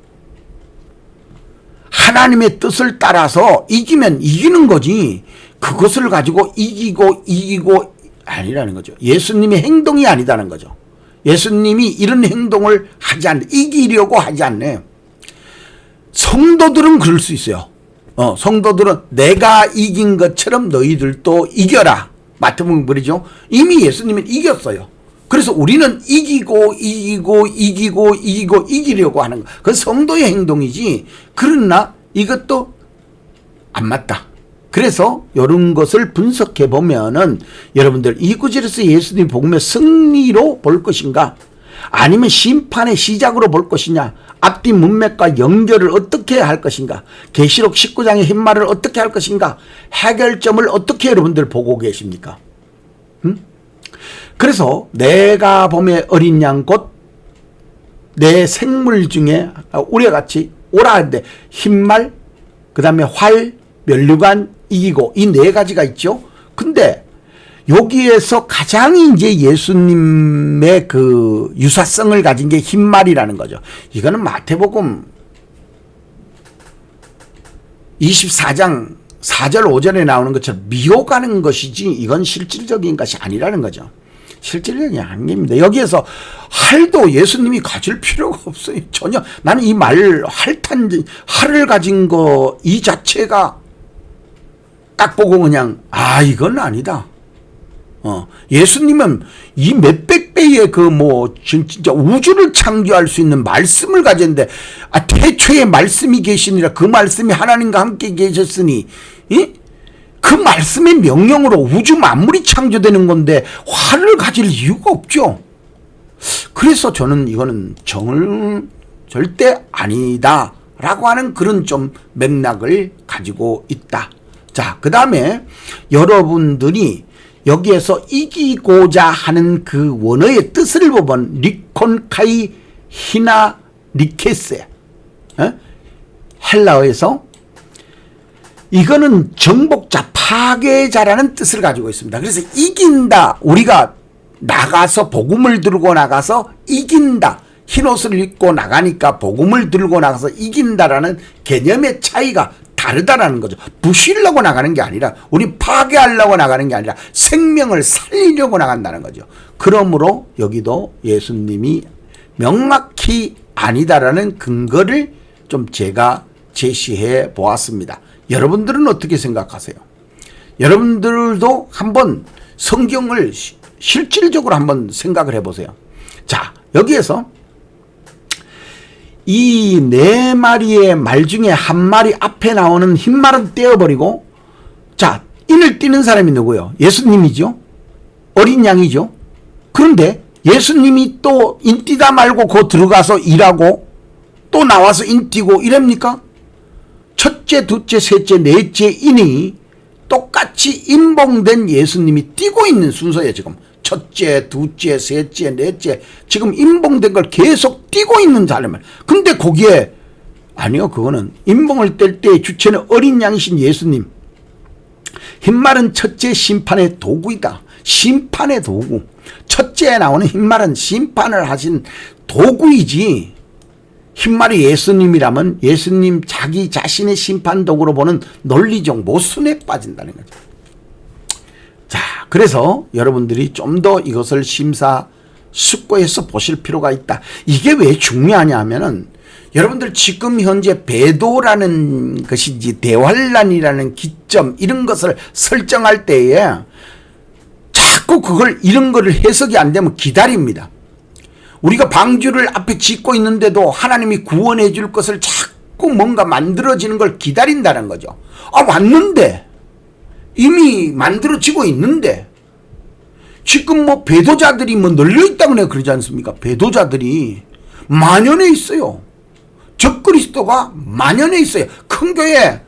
하나님의 뜻을 따라서 이기면 이기는 거지, 그것을 가지고 이기고 아니라는 거죠. 예수님의 행동이 아니다는 거죠. 예수님이 이런 행동을 하지 않네, 이기려고 하지 않네. 성도들은 그럴 수 있어요. 성도들은 내가 이긴 것처럼 너희들도 이겨라. 마태복음 그러죠. 이미 예수님은 이겼어요. 그래서 우리는 이기려고 하는 거. 그건 성도의 행동이지. 그러나 이것도 안 맞다. 그래서 이런 것을 분석해 보면은 여러분들 이 구절에서 예수님 복음의 승리로 볼 것인가, 아니면 심판의 시작으로 볼 것이냐, 앞뒤 문맥과 연결을 어떻게 할 것인가, 계시록 19장의 흰말을 어떻게 할 것인가, 해결점을 어떻게 여러분들 보고 계십니까? 그래서 내가 봄의 어린 양 곧 내 생물 중에 우리와 같이 오라 하는데, 흰말, 그 다음에 활, 면류관, 이기고, 이 4가지가 있죠. 근데 여기에서 가장 이제 예수님의 그 유사성을 가진 게 흰말이라는 거죠. 이거는 마태복음 24장 4절 5절에 나오는 것처럼 미혹하는 것이지 이건 실질적인 것이 아니라는 거죠. 실질적인 게 아닙니다. 여기에서 활도 예수님이 가질 필요가 없어요. 전혀. 나는 이 말 활을 가진 거 이 자체가 딱 보고 그냥 이건 아니다. 예수님은 이 몇백 배의 그 진짜 우주를 창조할 수 있는 말씀을 가졌는데 태초에 말씀이 계시니라 그 말씀이 하나님과 함께 계셨으니 그 말씀의 명령으로 우주 만물이 창조되는 건데 화를 가질 이유가 없죠. 그래서 저는 이거는 정을 절대 아니다 라고 하는 그런 좀 맥락을 가지고 있다. 자, 그 다음에 여러분들이 여기에서 이기고자 하는 그 원어의 뜻을 보면 리콘카이 히나 리케세, 헬라어에서 이거는 정복자, 파괴자라는 뜻을 가지고 있습니다. 그래서 이긴다, 우리가 나가서 복음을 들고 나가서 이긴다, 흰옷을 입고 나가니까 복음을 들고 나가서 이긴다라는 개념의 차이가 다르다라는 거죠. 부수려고 나가는 게 아니라, 우리 파괴하려고 나가는 게 아니라 생명을 살리려고 나간다는 거죠. 그러므로 여기도 예수님이 명확히 아니다라는 근거를 좀 제가 제시해 보았습니다. 여러분들은 어떻게 생각하세요? 여러분들도 한번 성경을 실질적으로 한번 생각을 해보세요. 자, 여기에서 이 네 마리의 말 중에 한 마리 앞에 나오는 흰말은 떼어버리고, 자, 인을 띄는 사람이 누구요? 예수님이죠. 어린 양이죠. 그런데 예수님이 또 인 띄다 말고 거 들어가서 일하고 또 나와서 인 띄고 이랍니까? 첫째, 둘째, 셋째, 넷째 인이 똑같이 인봉된 예수님이 띄고 있는 순서예요. 지금 첫째, 둘째, 셋째, 넷째 지금 인봉된 걸 계속 띄고 있는 사람을. 근데 거기에 아니요, 그거는 인봉을 뗄 때의 주체는 어린 양이신 예수님. 흰말은 첫째 심판의 도구이다. 심판의 도구. 첫째에 나오는 흰말은 심판을 하신 도구이지, 흰말이 예수님이라면 예수님 자기 자신의 심판 도구로 보는 논리적 모순에 빠진다는 거죠. 자, 그래서 여러분들이 좀 더 이것을 심사숙고해서 보실 필요가 있다. 이게 왜 중요하냐 하면은, 여러분들 지금 현재 배도라는 것인지 대환란이라는 기점 이런 것을 설정할 때에 자꾸 이런 거를 해석이 안 되면 기다립니다. 우리가 방주를 앞에 짓고 있는데도 하나님이 구원해 줄 것을 자꾸 뭔가 만들어지는 걸 기다린다는 거죠. 왔는데, 이미 만들어지고 있는데, 지금 배도자들이 널려있다고 그러지 않습니까? 배도자들이 만연해 있어요. 적그리스도가 만연해 있어요. 큰 교회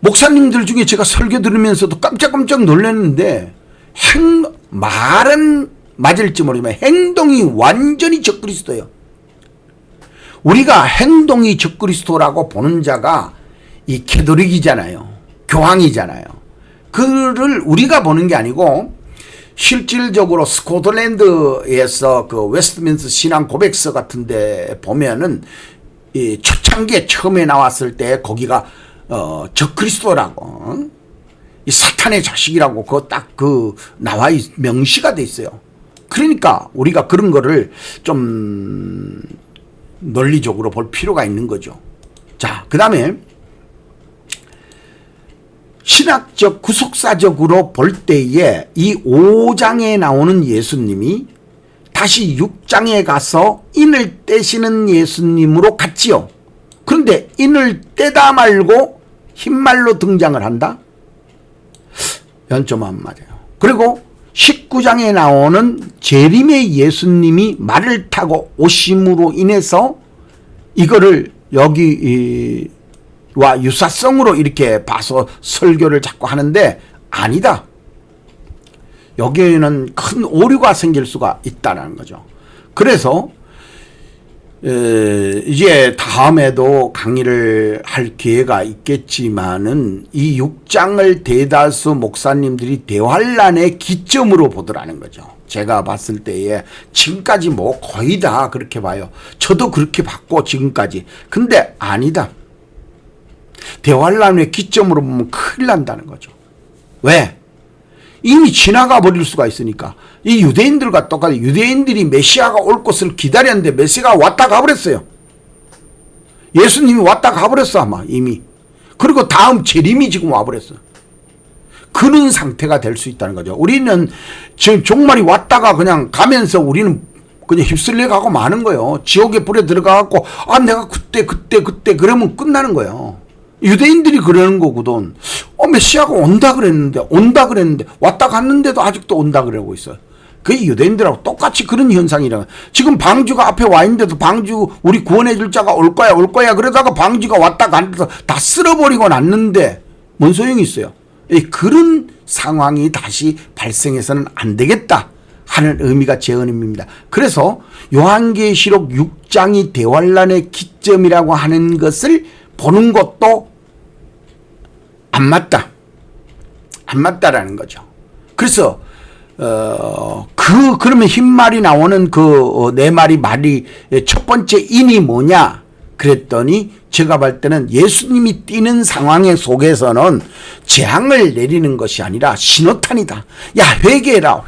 목사님들 중에 제가 설교 들으면서도 깜짝깜짝 놀랐는데, 말은 맞을지 모르지만 행동이 완전히 적그리스도예요. 우리가 행동이 적그리스도라고 보는 자가 이 캐톨릭이잖아요. 교황이잖아요. 그를 우리가 보는 게 아니고, 실질적으로 스코틀랜드에서 그 웨스트민스터 신앙 고백서 같은 데 보면은 이 초창기에 처음에 나왔을 때 거기가 적그리스도라고, 이 사탄의 자식이라고 나와 명시가 돼 있어요. 그러니까 우리가 그런 거를 좀 논리적으로 볼 필요가 있는 거죠. 자, 그 다음에 신학적 구속사적으로 볼 때에 이 5장에 나오는 예수님이 다시 6장에 가서 인을 떼시는 예수님으로 갔지요. 그런데 인을 떼다 말고 흰말로 등장을 한다? 이건 좀 안 맞아요. 그리고 19장에 나오는 재림의 예수님이 말을 타고 오심으로 인해서 이거를 여기와 유사성으로 이렇게 봐서 설교를 자꾸 하는데, 아니다. 여기에는 큰 오류가 생길 수가 있다는 거죠. 그래서 이제 다음에도 강의를 할 기회가 있겠지만은 이 6장을 대다수 목사님들이 대환란의 기점으로 보더라는 거죠. 제가 봤을 때에 지금까지 뭐 거의 다 그렇게 봐요. 저도 그렇게 봤고 지금까지. 근데 아니다. 대환란의 기점으로 보면 큰일 난다는 거죠. 왜? 이미 지나가 버릴 수가 있으니까. 이 유대인들과 똑같이 유대인들이 메시아가 올 것을 기다렸는데 메시아가 왔다 가버렸어요. 예수님이 왔다 가버렸어 아마 이미. 그리고 다음 재림이 지금 와버렸어. 그런 상태가 될 수 있다는 거죠. 우리는 지금 종말이 왔다가 그냥 가면서 우리는 그냥 휩쓸려 가고 마는 거예요. 지옥에 불에 들어가갖고 내가 그때 그러면 끝나는 거예요. 유대인들이 그러는 거거든. 메시아가 온다 그랬는데 왔다 갔는데도 아직도 온다 그러고 있어요. 그게 유대인들하고 똑같이 그런 현상이라. 지금 방주가 앞에 와 있는데도 방주 우리 구원해 줄 자가 올 거야 그러다가 방주가 왔다 갔는데도 다 쓸어버리고 났는데 뭔 소용이 있어요. 그런 상황이 다시 발생해서는 안 되겠다 하는 의미가 제언입니다. 그래서 요한계시록 6장이 대환란의 기점이라고 하는 것을 보는 것도 안 맞다라는 거죠. 그래서 그러면 흰 말이 나오는 네 마리 말이 첫 번째 인이 뭐냐 그랬더니 제가 볼 때는 예수님이 뛰는 상황의 속에서는 재앙을 내리는 것이 아니라 신호탄이다. 야 회개해라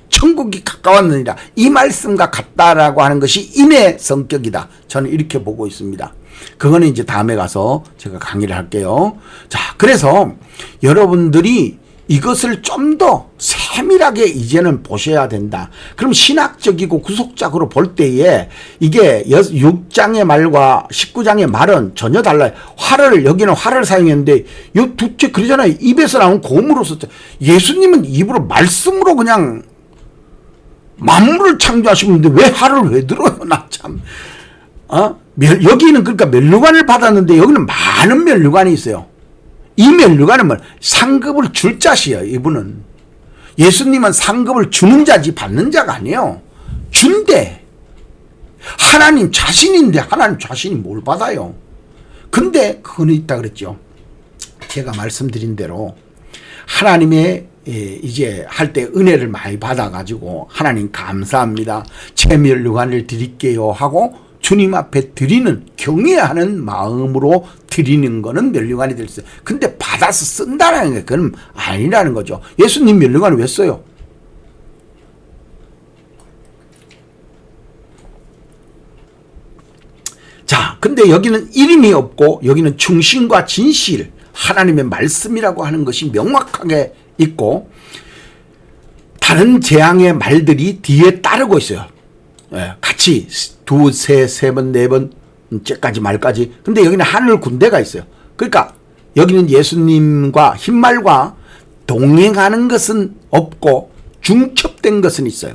천국이 가까웠느니라. 이 말씀과 같다라고 하는 것이 인의 성격이다. 저는 이렇게 보고 있습니다. 그거는 이제 다음에 가서 제가 강의를 할게요. 자, 그래서 여러분들이 이것을 좀 더 세밀하게 이제는 보셔야 된다. 그럼 신학적이고 구속적으로 볼 때에 이게 6장의 말과 19장의 말은 전혀 달라요. 여기는 활을 사용했는데 이 둘째 그러잖아요. 입에서 나온 고음으로 썼죠. 예수님은 입으로 말씀으로 그냥 만물을 창조하시는데 왜 활을 왜 들어요? 나 참. 여기는 그러니까 면류관을 받았는데 여기는 많은 면류관이 있어요. 이 면류관은 뭐 상급을 줄 자시에요. 이분은 예수님은 상급을 주는 자지 받는 자가 아니에요. 준대. 하나님 자신인데 하나님 자신이 뭘 받아요. 근데 그건 있다 그랬죠. 제가 말씀드린 대로 하나님의 이제 할 때 은혜를 많이 받아가지고 하나님 감사합니다. 제 면류관을 드릴게요 하고 주님 앞에 드리는 경외하는 마음으로 드리는 거는 면류관이 될 수 있어요. 근데 받아서 쓴다는 게 그건 아니라는 거죠. 예수님 면류관을 왜 써요? 자, 근데 여기는 이름이 없고 여기는 충신과 진실, 하나님의 말씀이라고 하는 것이 명확하게 있고 다른 재앙의 말들이 뒤에 따르고 있어요. 같이 세 번, 네 번째까지 말까지. 근데 여기는 하늘 군대가 있어요. 그러니까 여기는 예수님과 흰말과 동행하는 것은 없고 중첩된 것은 있어요.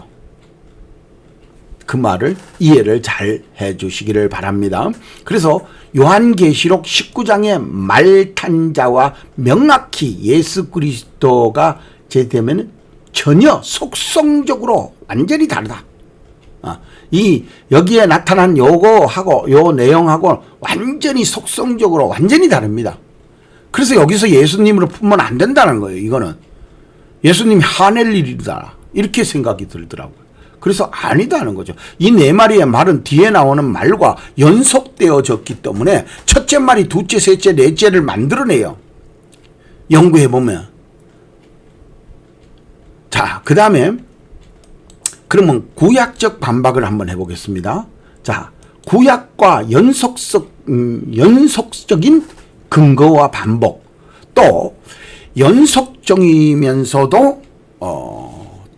그 말을 이해를 잘 해주시기를 바랍니다. 그래서 요한계시록 19장의 말탄자와 명확히 예수 그리스도가 제되면 전혀 속성적으로 완전히 다르다. 여기에 나타난 요거하고 요 내용하고 완전히 속성적으로 완전히 다릅니다. 그래서 여기서 예수님으로 품으면 안 된다는 거예요. 이거는 예수님이 화낼 일이다 이렇게 생각이 들더라고요. 그래서 아니다는 거죠. 이 네 마리의 말은 뒤에 나오는 말과 연속되어졌기 때문에 첫째 말이 둘째, 셋째, 넷째를 만들어내요. 연구해보면. 자, 그 다음에 그러면 구약적 반박을 한번 해보겠습니다. 자, 구약과 연속적인 근거와 반복, 또 연속적이면서도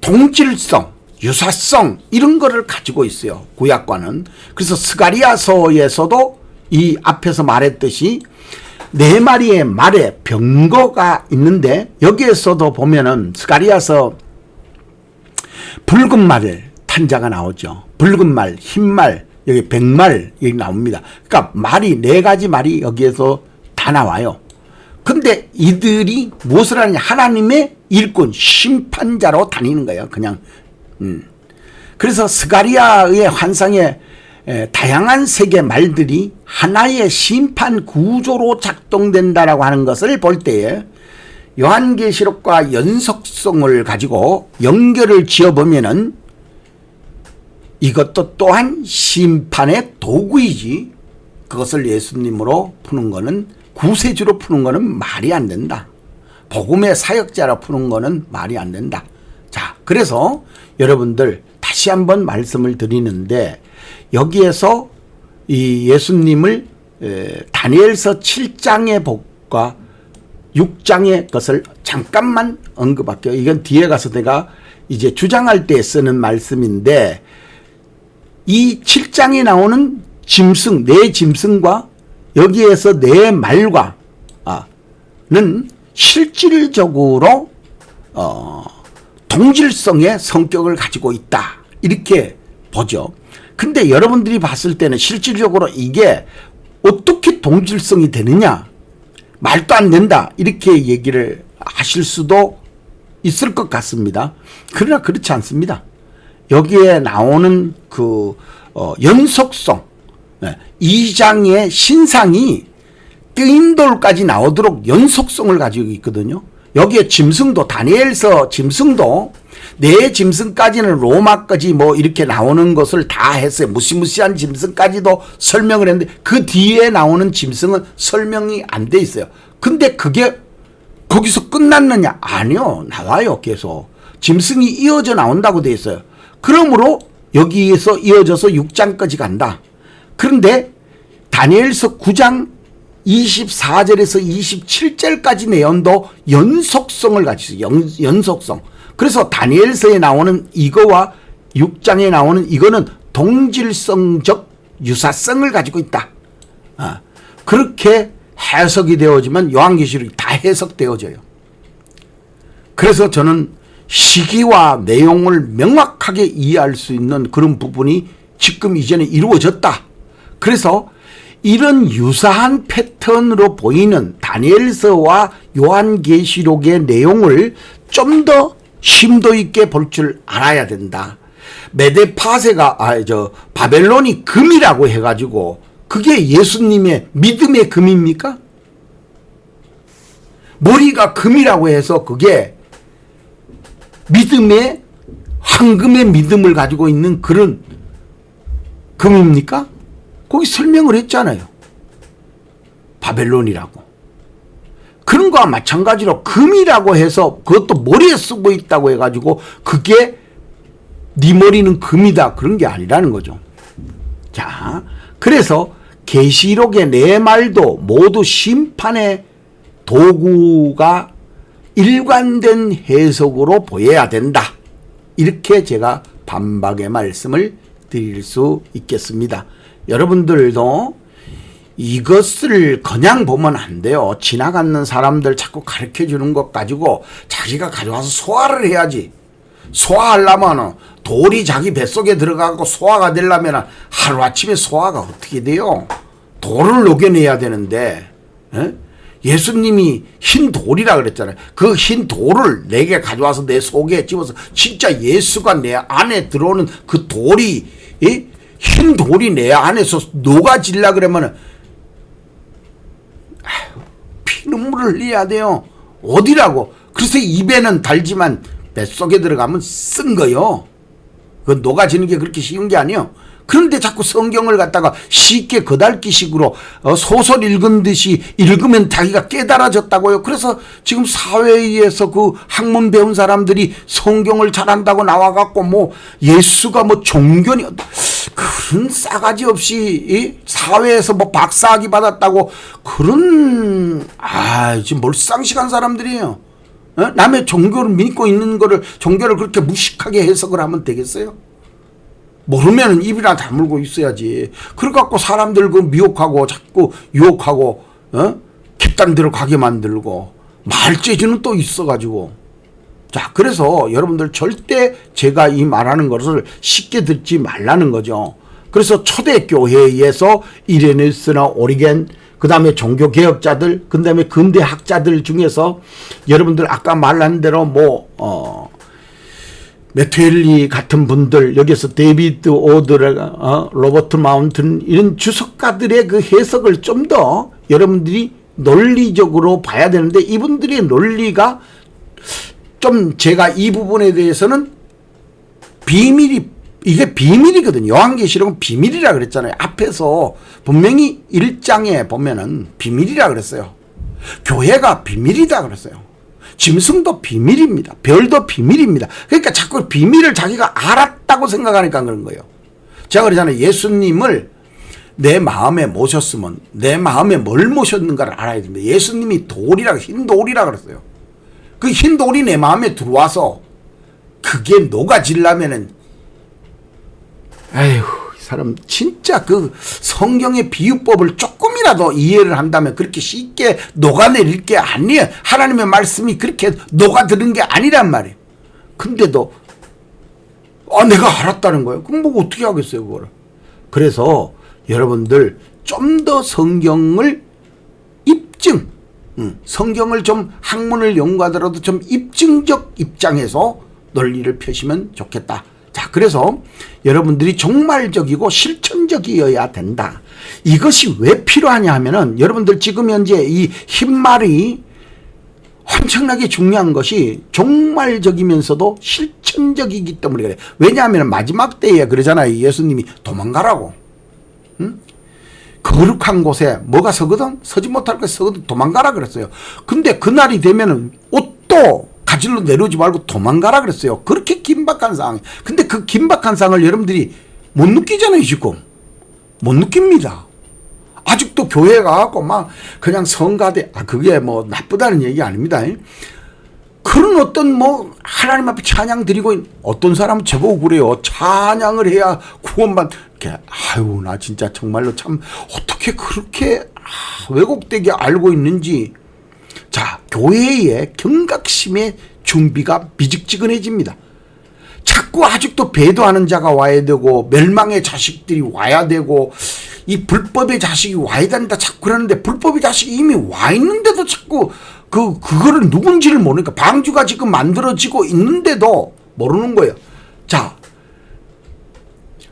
동질성, 유사성 이런 거를 가지고 있어요. 구약과는. 그래서 스가리아서에서도 이 앞에서 말했듯이 네 마리의 말에 병거가 있는데 여기에서도 보면은 스가리아서 붉은 말 탄자가 나오죠. 붉은 말, 흰 말, 여기 백말 여기 나옵니다. 그러니까 말이 네 가지 말이 여기에서 다 나와요. 근데 이들이 무엇을 하느냐? 하나님의 일꾼, 심판자로 다니는 거예요. 그냥. 그래서 스가리아의 환상에 다양한 세계 말들이 하나의 심판 구조로 작동된다라고 하는 것을 볼 때에 요한계시록과 연속성을 가지고 연결을 지어보면은 이것도 또한 심판의 도구이지, 그것을 예수님으로 푸는 거는, 구세주로 푸는 거는 말이 안 된다. 복음의 사역자로 푸는 거는 말이 안 된다. 자, 그래서 여러분들 다시 한번 말씀을 드리는데, 여기에서 이 예수님을 다니엘서 7장의 복과 6장의 것을 잠깐만 언급할게요. 이건 뒤에 가서 내가 이제 주장할 때 쓰는 말씀인데, 이 7장에 나오는 짐승, 네 짐승과 여기에서 네 말과 는 실질적으로 동질성의 성격을 가지고 있다, 이렇게 보죠. 근데 여러분들이 봤을 때는 실질적으로 이게 어떻게 동질성이 되느냐, 말도 안 된다, 이렇게 얘기를 하실 수도 있을 것 같습니다. 그러나 그렇지 않습니다. 여기에 나오는 그 연속성, 2장의 신상이 뜨인돌까지 나오도록 연속성을 가지고 있거든요. 여기에 짐승도, 다니엘서 짐승도 네 짐승까지는 로마까지 뭐 이렇게 나오는 것을 다 했어요. 무시무시한 짐승까지도 설명을 했는데 그 뒤에 나오는 짐승은 설명이 안 돼 있어요. 근데 그게 거기서 끝났느냐? 아니요, 나와요. 계속 짐승이 이어져 나온다고 돼 있어요. 그러므로 여기에서 이어져서 6장까지 간다. 그런데 다니엘서 9장 24절에서 27절까지 내용도 연속성을 가지고 있어요. 연속성. 그래서 다니엘서에 나오는 이거와 6장에 나오는 이거는 동질성적 유사성을 가지고 있다. 그렇게 해석이 되어지면 요한계시록이 다 해석되어져요. 그래서 저는 시기와 내용을 명확하게 이해할 수 있는 그런 부분이 지금 이전에 이루어졌다. 그래서 이런 유사한 패턴으로 보이는 다니엘서와 요한계시록의 내용을 좀 더 심도 있게 볼 줄 알아야 된다. 메데파세가 바벨론이 금이라고 해가지고 그게 예수님의 믿음의 금입니까? 머리가 금이라고 해서 그게 믿음의, 황금의 믿음을 가지고 있는 그런 금입니까? 거기 설명을 했잖아요. 바벨론이라고. 그런 거와 마찬가지로 금이라고 해서 그것도 머리에 쓰고 있다고 해가지고 그게 네 머리는 금이다, 그런 게 아니라는 거죠. 자, 그래서 계시록의 네 말도 모두 심판의 도구가 일관된 해석으로 보여야 된다. 이렇게 제가 반박의 말씀을 드릴 수 있겠습니다. 여러분들도 이것을 그냥 보면 안 돼요. 지나가는 사람들 자꾸 가르쳐 주는 것 가지고 자기가 가져와서 소화를 해야지. 소화하려면 돌이 자기 뱃속에 들어가고 소화가 되려면 하루아침에 소화가 어떻게 돼요? 돌을 녹여내야 되는데, 예수님이 흰 돌이라 그랬잖아요. 그 흰 돌을 내게 가져와서 내 속에 집어서 진짜 예수가 내 안에 들어오는 그 돌이, 흰 돌이 내 안에서 녹아질라 그러면 피눈물을 흘려야 돼요. 어디라고? 그래서 입에는 달지만 뱃속에 들어가면 쓴 거요. 그 녹아지는 게 그렇게 쉬운 게 아니에요. 그런데 자꾸 성경을 갖다가 쉽게 거달기식으로 소설 읽은 듯이 읽으면 자기가 깨달아졌다고요. 그래서 지금 사회에서 그 학문 배운 사람들이 성경을 잘한다고 나와갖고 뭐 예수가 뭐 종교니, 그런 싸가지 없이 사회에서 뭐 박사학위 받았다고 그런 지금 몰상식한 사람들이에요. 남의 종교를 믿고 있는 거를, 종교를 그렇게 무식하게 해석을 하면 되겠어요? 모르면 입이나 다물고 있어야지. 그래갖고 사람들 그 미혹하고 자꾸 유혹하고 객단 대로 가게 만들고 말재주는 또 있어가지고. 자, 그래서 여러분들 절대 제가 이 말하는 것을 쉽게 듣지 말라는 거죠. 그래서 초대교회에서 이레네스나 오리겐, 그 다음에 종교개혁자들, 그 다음에 근대학자들 중에서 여러분들 아까 말한 대로 메텔리 같은 분들, 여기서 데이비드 오드레가, 로버트 마운튼, 이런 주석가들의 그 해석을 좀 더 여러분들이 논리적으로 봐야 되는데, 이분들의 논리가 좀 제가 이 부분에 대해서는 이게 비밀이거든요. 요한계시록은 비밀이라 그랬잖아요. 앞에서 분명히 1장에 보면은 비밀이라 그랬어요. 교회가 비밀이다 그랬어요. 짐승도 비밀입니다. 별도 비밀입니다. 그러니까 자꾸 비밀을 자기가 알았다고 생각하니까 그런 거예요. 제가 그러잖아요. 예수님을 내 마음에 모셨으면 내 마음에 뭘 모셨는가를 알아야 됩니다. 예수님이 흰 돌이라 그랬어요. 그 흰 돌이 내 마음에 들어와서 그게 녹아지려면은, 아휴, 이 사람 진짜 그 성경의 비유법을 조금이라도 이해를 한다면 그렇게 쉽게 녹아내릴 게 아니에요. 하나님의 말씀이 그렇게 녹아드는 게 아니란 말이에요. 근데도 내가 알았다는 거예요. 그럼 뭐 어떻게 하겠어요, 그거를. 그래서 여러분들 좀 더 성경을 성경을 좀 학문을 연구하더라도 좀 입증적 입장에서 논리를 펴시면 좋겠다. 자, 그래서 여러분들이 종말적이고 실천적이어야 된다. 이것이 왜 필요하냐 하면은, 여러분들 지금 현재 이 흰말이 엄청나게 중요한 것이 종말적이면서도 실천적이기 때문에 그래요. 왜냐하면 마지막 때에 그러잖아요. 예수님이 도망가라고. 응? 거룩한 곳에 뭐가 서거든? 서지 못할 것에 서거든 도망가라 그랬어요. 근데 그날이 되면은 옷도 가질러 내려오지 말고 도망가라 그랬어요. 그렇게 긴박한 상황. 근데 그 긴박한 상황을 여러분들이 못 느끼잖아요, 지금. 못 느낍니다. 아직도 교회 가고 막 그냥 성가대, 그게 뭐 나쁘다는 얘기 아닙니다. 그런 어떤 뭐 하나님 앞에 찬양 드리고 어떤 사람은 저보고 그래요. 찬양을 해야 구원받. 아유, 나 진짜 정말로 참 어떻게 그렇게 왜곡되게 알고 있는지. 자, 교회의 경각심의 준비가 미직지근해집니다. 자꾸 아직도 배도하는 자가 와야 되고 멸망의 자식들이 와야 되고 이 불법의 자식이 와야 된다 자꾸 그러는데, 불법의 자식이 이미 와 있는데도 자꾸 그거를 누군지를 모르니까, 방주가 지금 만들어지고 있는데도 모르는 거예요. 자,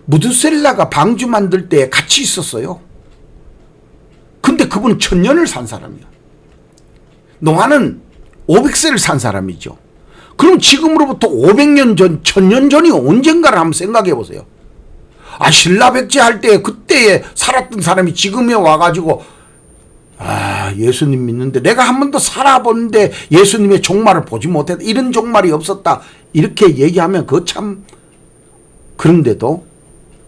무드셀라가 방주 만들 때 같이 있었어요. 근데 그분은 1000년을 산 사람이야. 노아는 500세를 산 사람이죠. 그럼 지금으로부터 500년 전, 1000년 전이 언젠가를 한번 생각해 보세요. 신라백제 할 때 그때에 살았던 사람이 지금에 와가지고 예수님 믿는데 내가 한 번도 살아보는데 예수님의 종말을 보지 못했다. 이런 종말이 없었다. 이렇게 얘기하면 그거 참. 그런데도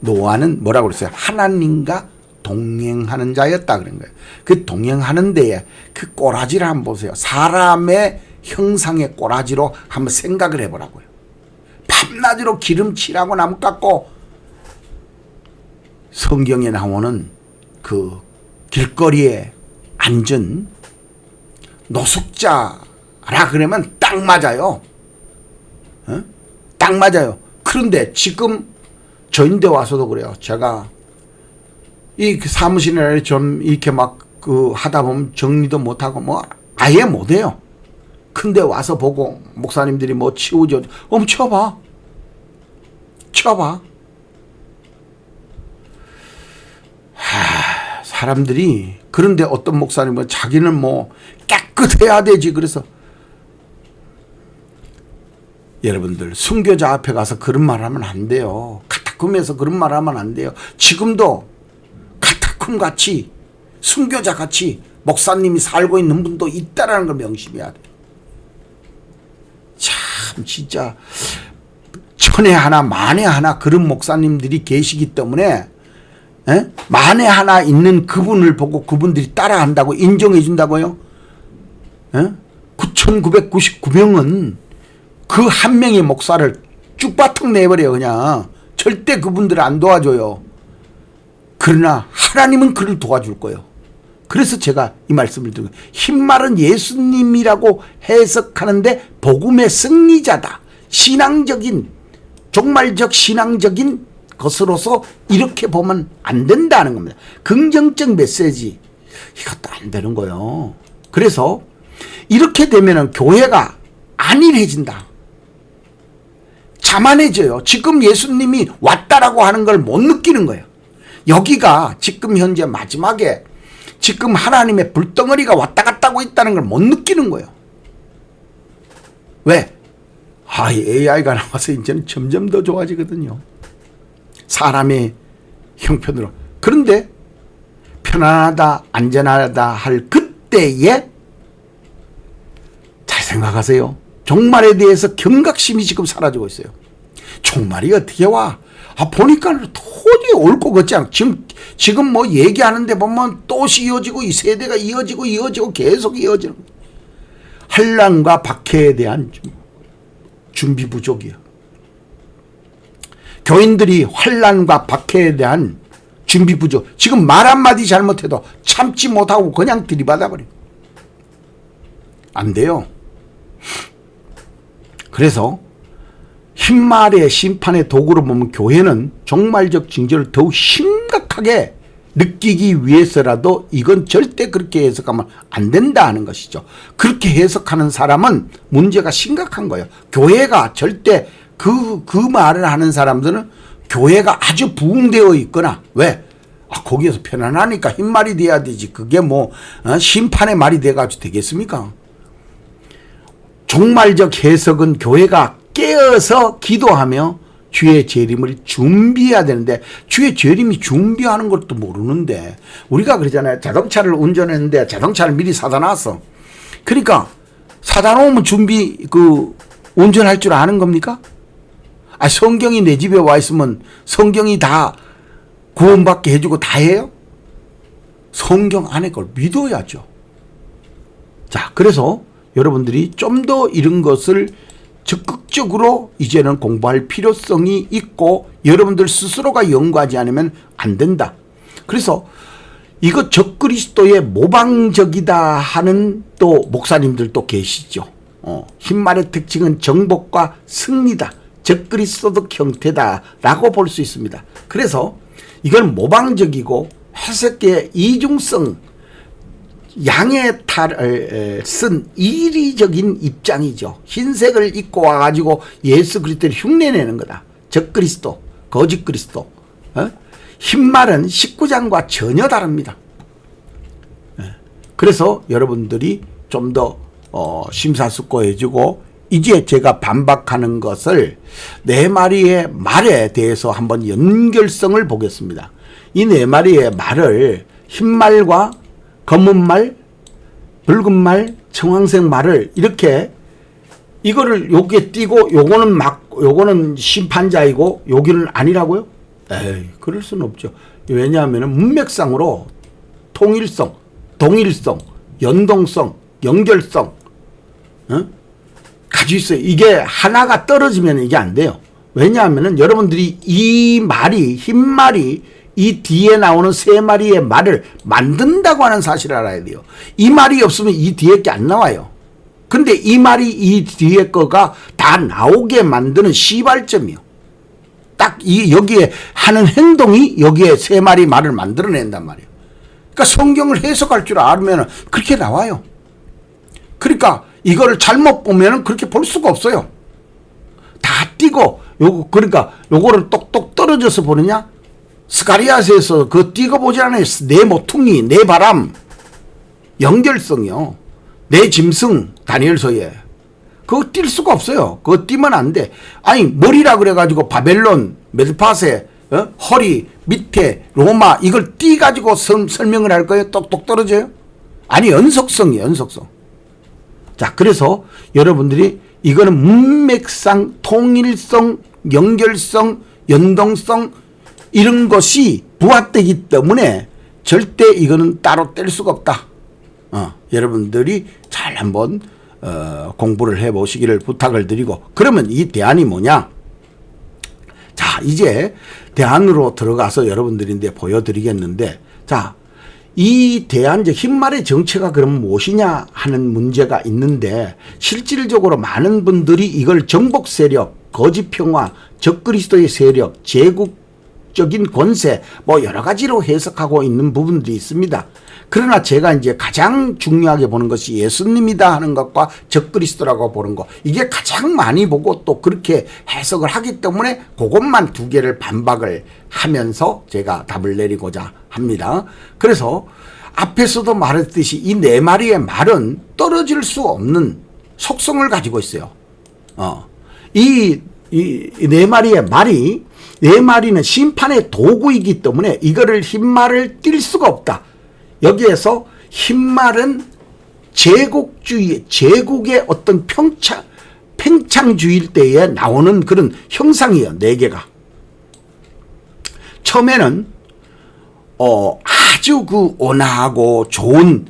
노아는 뭐라고 그랬어요? 하나님과 동행하는 자였다 그런 거예요. 그 동행하는 데에 그 꼬라지를 한번 보세요. 사람의 형상의 꼬라지로 한번 생각을 해보라고요. 밤낮으로 기름칠하고 나무 깎고, 성경에 나오는 그 길거리에 앉은 노숙자라 그러면 딱 맞아요. 딱 맞아요. 그런데 지금 저인데 와서도 그래요. 제가 이 사무실에 좀 이렇게 막 하다 보면 정리도 못하고 뭐 아예 못해요. 근데 와서 보고 목사님들이 뭐 치우죠. 쳐봐. 사람들이. 그런데 어떤 목사님은 자기는 뭐 깨끗해야 되지. 그래서 여러분들 순교자 앞에 가서 그런 말 하면 안 돼요. 카타콤에서 그런 말 하면 안 돼요. 지금도 카타콤 같이 순교자 같이 목사님이 살고 있는 분도 있다라는 걸 명심해야 돼. 참 진짜 천에 하나 만에 하나 그런 목사님들이 계시기 때문에 만에 하나 있는 그분을 보고 그분들이 따라한다고 인정해 준다고요? 9,999명은 그 한 명의 목사를 쭉바탕 내버려. 그냥 절대 그분들을 안 도와줘요. 그러나 하나님은 그를 도와줄 거예요. 그래서 제가 이 말씀을 드리고, 흰말은 예수님이라고 해석하는데 복음의 승리자다. 신앙적인, 종말적 신앙적인 것으로서 이렇게 보면 안 된다는 겁니다. 긍정적 메시지, 이것도 안 되는 거예요. 그래서 이렇게 되면은 교회가 안일해진다. 자만해져요. 지금 예수님이 왔다라고 하는 걸 못 느끼는 거예요. 여기가 지금 현재 마지막에 지금 하나님의 불덩어리가 왔다 갔다 하고 있다는 걸 못 느끼는 거예요. 왜? AI가 나와서 이제는 점점 더 좋아지거든요. 사람의 형편으로. 그런데 편안하다, 안전하다 할 그때에 잘 생각하세요. 종말에 대해서 경각심이 지금 사라지고 있어요. 종말이 어떻게 와? 보니까 도저히 올 것 같지 않아. 지금 뭐 얘기하는데 보면 또시 이어지고 이 세대가 이어지고 계속 이어지는 거예요. 환난과 박해에 대한 준비 부족이에요. 교인들이 환난과 박해에 대한 준비 부족. 지금 말 한마디 잘못해도 참지 못하고 그냥 들이받아 버려요. 안 돼요. 그래서 흰말의 심판의 도구로 보면 교회는 종말적 징조를 더욱 심각하게 느끼기 위해서라도 이건 절대 그렇게 해석하면 안 된다 하는 것이죠. 그렇게 해석하는 사람은 문제가 심각한 거예요. 교회가 절대 그 말을 하는 사람들은 교회가 아주 부흥되어 있거나 왜? 거기에서 편안하니까 흰말이 돼야 되지. 그게 뭐 심판의 말이 돼가지고 되겠습니까? 종말적 해석은 교회가 깨어서 기도하며 주의 재림을 준비해야 되는데 주의 재림이 준비하는 것도 모르는데 우리가 그러잖아요. 자동차를 운전했는데 자동차를 미리 사다 놨어. 그러니까 사다 놓으면 운전할 줄 아는 겁니까? 성경이 내 집에 와 있으면 성경이 다 구원받게 해주고 다 해요? 성경 안에 걸 믿어야죠. 자, 그래서 여러분들이 좀 더 이런 것을 적극적으로 이제는 공부할 필요성이 있고 여러분들 스스로가 연구하지 않으면 안 된다. 그래서 이거 적그리스도의 모방적이다 하는 또 목사님들도 계시죠. 흰말의 특징은 정복과 승리다. 적그리스도적 형태다라고 볼 수 있습니다. 그래서 이건 모방적이고 해석의 이중성, 양의 탈을 쓴 이리적인 입장이죠. 흰색을 입고 와가지고 예수 그리스도를 흉내내는 거다. 적그리스도, 거짓 그리스도. 흰말은 19장과 전혀 다릅니다. 그래서 여러분들이 좀 더 심사숙고해주고 이제 제가 반박하는 것을 네 마리의 말에 대해서 한번 연결성을 보겠습니다. 이 네 마리의 말을 흰말과 검은 말, 붉은 말, 청황색 말을 이렇게 이거를 여기에 띄고 요거는 심판자이고 여기는 아니라고요? 에이, 그럴 수는 없죠. 왜냐하면 문맥상으로 통일성, 동일성, 연동성, 연결성 가지고 있어요. 이게 하나가 떨어지면 이게 안 돼요. 왜냐하면 여러분들이 이 말이 흰말이 이 뒤에 나오는 세 마리의 말을 만든다고 하는 사실을 알아야 돼요. 이 말이 없으면 이 뒤에 게 안 나와요. 근데 이 말이 이 뒤에 거가 다 나오게 만드는 시발점이요. 딱 여기에 하는 행동이 여기에 세 마리 말을 만들어낸단 말이에요. 그러니까 성경을 해석할 줄 알면 그렇게 나와요. 그러니까 이거를 잘못 보면 그렇게 볼 수가 없어요. 다 띄고 그러니까 요거를 똑똑 떨어져서 보느냐? 스가리아스에서 그거 띄고 보지 않아요. 내 모퉁이, 내 바람, 연결성이요. 내 짐승, 다니엘서에. 그거 뛸 수가 없어요. 그거 띄면 안 돼. 아니, 머리라 그래가지고 바벨론, 메드파세, 허리, 밑에, 로마, 이걸 띄가지고 설명을 할 거예요? 똑똑 떨어져요? 아니, 연속성이에요, 연속성. 자, 그래서 여러분들이 이거는 문맥상, 통일성, 연결성, 연동성, 이런 것이 부합되기 때문에 절대 이거는 따로 뗄 수가 없다. 여러분들이 잘 한번 공부를 해보시기를 부탁을 드리고 그러면 이 대안이 뭐냐? 자, 이제 대안으로 들어가서 여러분들인데 보여드리겠는데 자, 이 대안적 흰말의 정체가 그럼 무엇이냐 하는 문제가 있는데 실질적으로 많은 분들이 이걸 정복 세력, 거짓 평화, 적그리스도의 세력, 제국 세속적인 권세 뭐 여러 가지로 해석하고 있는 부분들이 있습니다. 그러나 제가 이제 가장 중요하게 보는 것이 예수님이다 하는 것과 적그리스도라고 보는 것, 이게 가장 많이 보고 또 그렇게 해석을 하기 때문에 그것만 두 개를 반박을 하면서 제가 답을 내리고자 합니다. 그래서 앞에서도 말했듯이 이 네 마리의 말은 떨어질 수 없는 속성을 가지고 있어요. 이 네 마리의 말이, 네 마리는 심판의 도구이기 때문에 이거를 흰말을 띌 수가 없다. 여기에서 흰말은 제국주의, 제국의 어떤 팽창주의일 때에 나오는 그런 형상이에요. 네 개가. 처음에는 아주 그 온화하고 좋은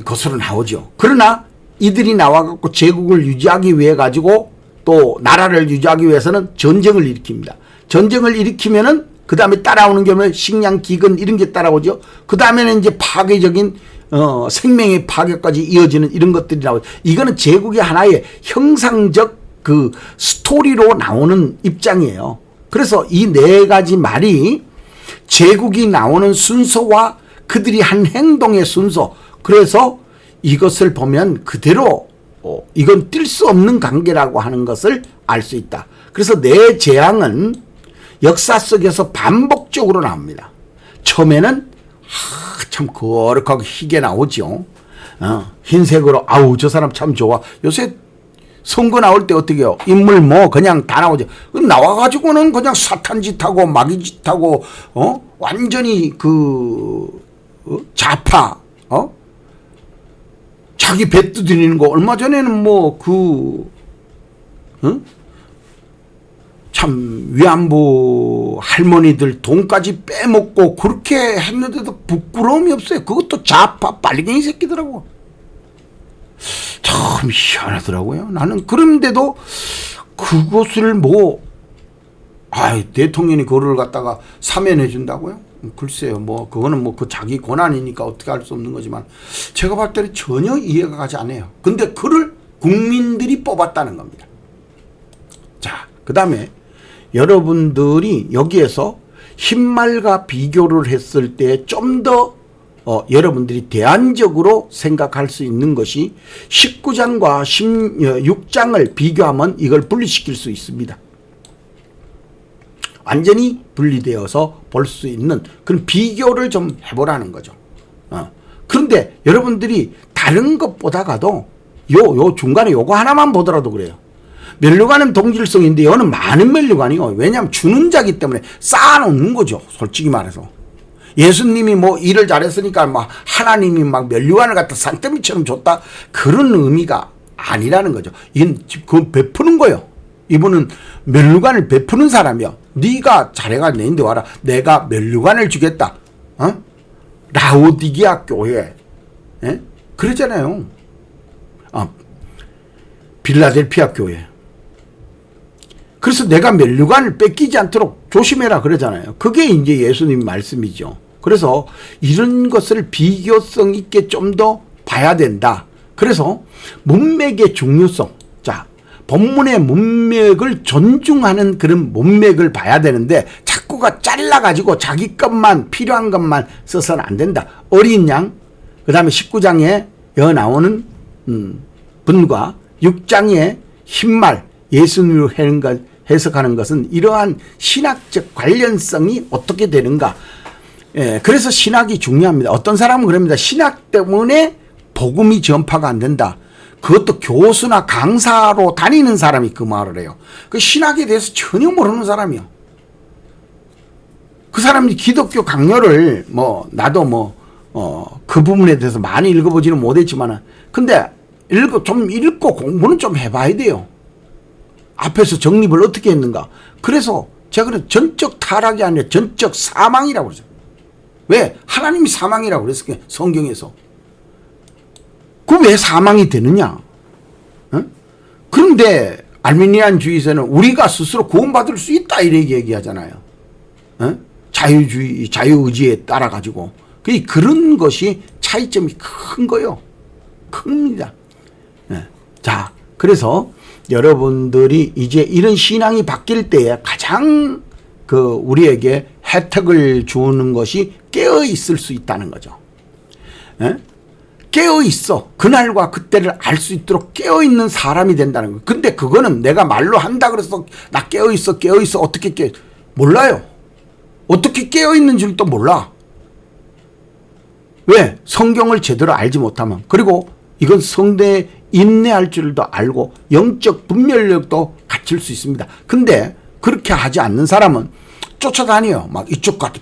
것으로 나오죠. 그러나 이들이 나와갖고 제국을 유지하기 위해 가지고 또 나라를 유지하기 위해서는 전쟁을 일으킵니다. 전쟁을 일으키면은 그 다음에 따라오는 경우에 식량, 기근 이런 게 따라오죠. 그 다음에는 이제 파괴적인 생명의 파괴까지 이어지는 이런 것들이 나오죠. 이거는 제국의 하나의 형상적 그 스토리로 나오는 입장이에요. 그래서 이 네 가지 말이 제국이 나오는 순서와 그들이 한 행동의 순서, 그래서 이것을 보면 그대로 이건 뛸 수 없는 관계라고 하는 것을 알 수 있다. 그래서 네 재앙은 역사 속에서 반복적으로 나옵니다. 처음에는 참 거룩하고 희게 나오죠. 흰색으로 아우 저 사람 참 좋아. 요새 선거 나올 때 어떻게 해요? 인물 뭐 그냥 다 나오죠. 나와가지고는 그냥 사탄짓하고 마귀짓하고 완전히 좌파 자기 배 두드리는 거. 얼마 전에는 참 위안부 할머니들 돈까지 빼먹고 그렇게 했는데도 부끄러움이 없어요. 그것도 좌파 빨갱이 새끼더라고. 참 희한하더라고요. 나는 그런데도 그것을 대통령이 그거를 갖다가 사면해 준다고요? 글쎄요, 그거는 그 자기 권한이니까 어떻게 할 수 없는 거지만 제가 봤을 때는 전혀 이해가 가지 않아요. 근데 그를 국민들이 뽑았다는 겁니다. 자, 그 다음에 여러분들이 여기에서 흰말과 비교를 했을 때 좀 더 여러분들이 대안적으로 생각할 수 있는 것이 19장과 16장을 비교하면 이걸 분리시킬 수 있습니다. 완전히 분리되어서 볼 수 있는 그런 비교를 좀 해보라는 거죠. 그런데 여러분들이 다른 것보다가도 요 중간에 요거 하나만 보더라도 그래요. 면류관은 동질성인데 여는 많은 면류관이요. 왜냐하면 주는 자기 때문에 쌓아놓는 거죠. 솔직히 말해서. 예수님이 일을 잘했으니까 하나님이 면류관을 갖다 산더미처럼 줬다. 그런 의미가 아니라는 거죠. 이건 그건 베푸는 거예요. 이분은 면류관을 베푸는 사람이요. 네가 잘해가 내인데 와라. 내가 면류관을 주겠다. 라오디게아 교회. 그러잖아요. 빌라델피아 교회. 그래서 내가 면류관을 뺏기지 않도록 조심해라 그러잖아요. 그게 이제 예수님 말씀이죠. 그래서 이런 것을 비교성 있게 좀 더 봐야 된다. 그래서 문맥의 중요성. 자, 본문의 문맥을 존중하는 그런 문맥을 봐야 되는데 자꾸가 잘라가지고 자기 것만 필요한 것만 써서는 안 된다. 어린 양, 그 다음에 19장에 나오는 분과 6장에 흰말 예수님으로 해석하는 것은 이러한 신학적 관련성이 어떻게 되는가. 그래서 신학이 중요합니다. 어떤 사람은 그럽니다. 신학 때문에 복음이 전파가 안 된다. 그것도 교수나 강사로 다니는 사람이 그 말을 해요. 그 신학에 대해서 전혀 모르는 사람이요. 그 사람이 기독교 강요를 나도 그 부분에 대해서 많이 읽어보지는 못했지만은 근데 좀 읽고 공부는 좀 해봐야 돼요. 앞에서 정립을 어떻게 했는가. 그래서 제가 그런 전적 타락이 아니라 전적 사망이라고 그러죠. 왜? 하나님이 사망이라고 그랬어요. 성경에서. 그 왜 사망이 되느냐? 그런데 알미니안주의에서는 우리가 스스로 구원받을 수 있다 이렇게 얘기하잖아요. 자유주의, 자유의지에 따라 가지고. 그런 것이 차이점이 큰 거요. 큽니다. 자, 그래서 여러분들이 이제 이런 신앙이 바뀔 때에 가장 우리에게 혜택을 주는 것이 깨어 있을 수 있다는 거죠. 예? 깨어 있어. 그날과 그때를 알 수 있도록 깨어 있는 사람이 된다는 거예요. 근데 그거는 내가 말로 한다 그래서 나 깨어 있어, 깨어 있어. 어떻게 몰라요. 어떻게 깨어 있는 줄도 몰라. 왜? 성경을 제대로 알지 못하면. 그리고 이건 성대에 인내할 줄도 알고 영적 분별력도 갖출 수 있습니다. 근데 그렇게 하지 않는 사람은 쫓아다녀요. 막 이쪽 가고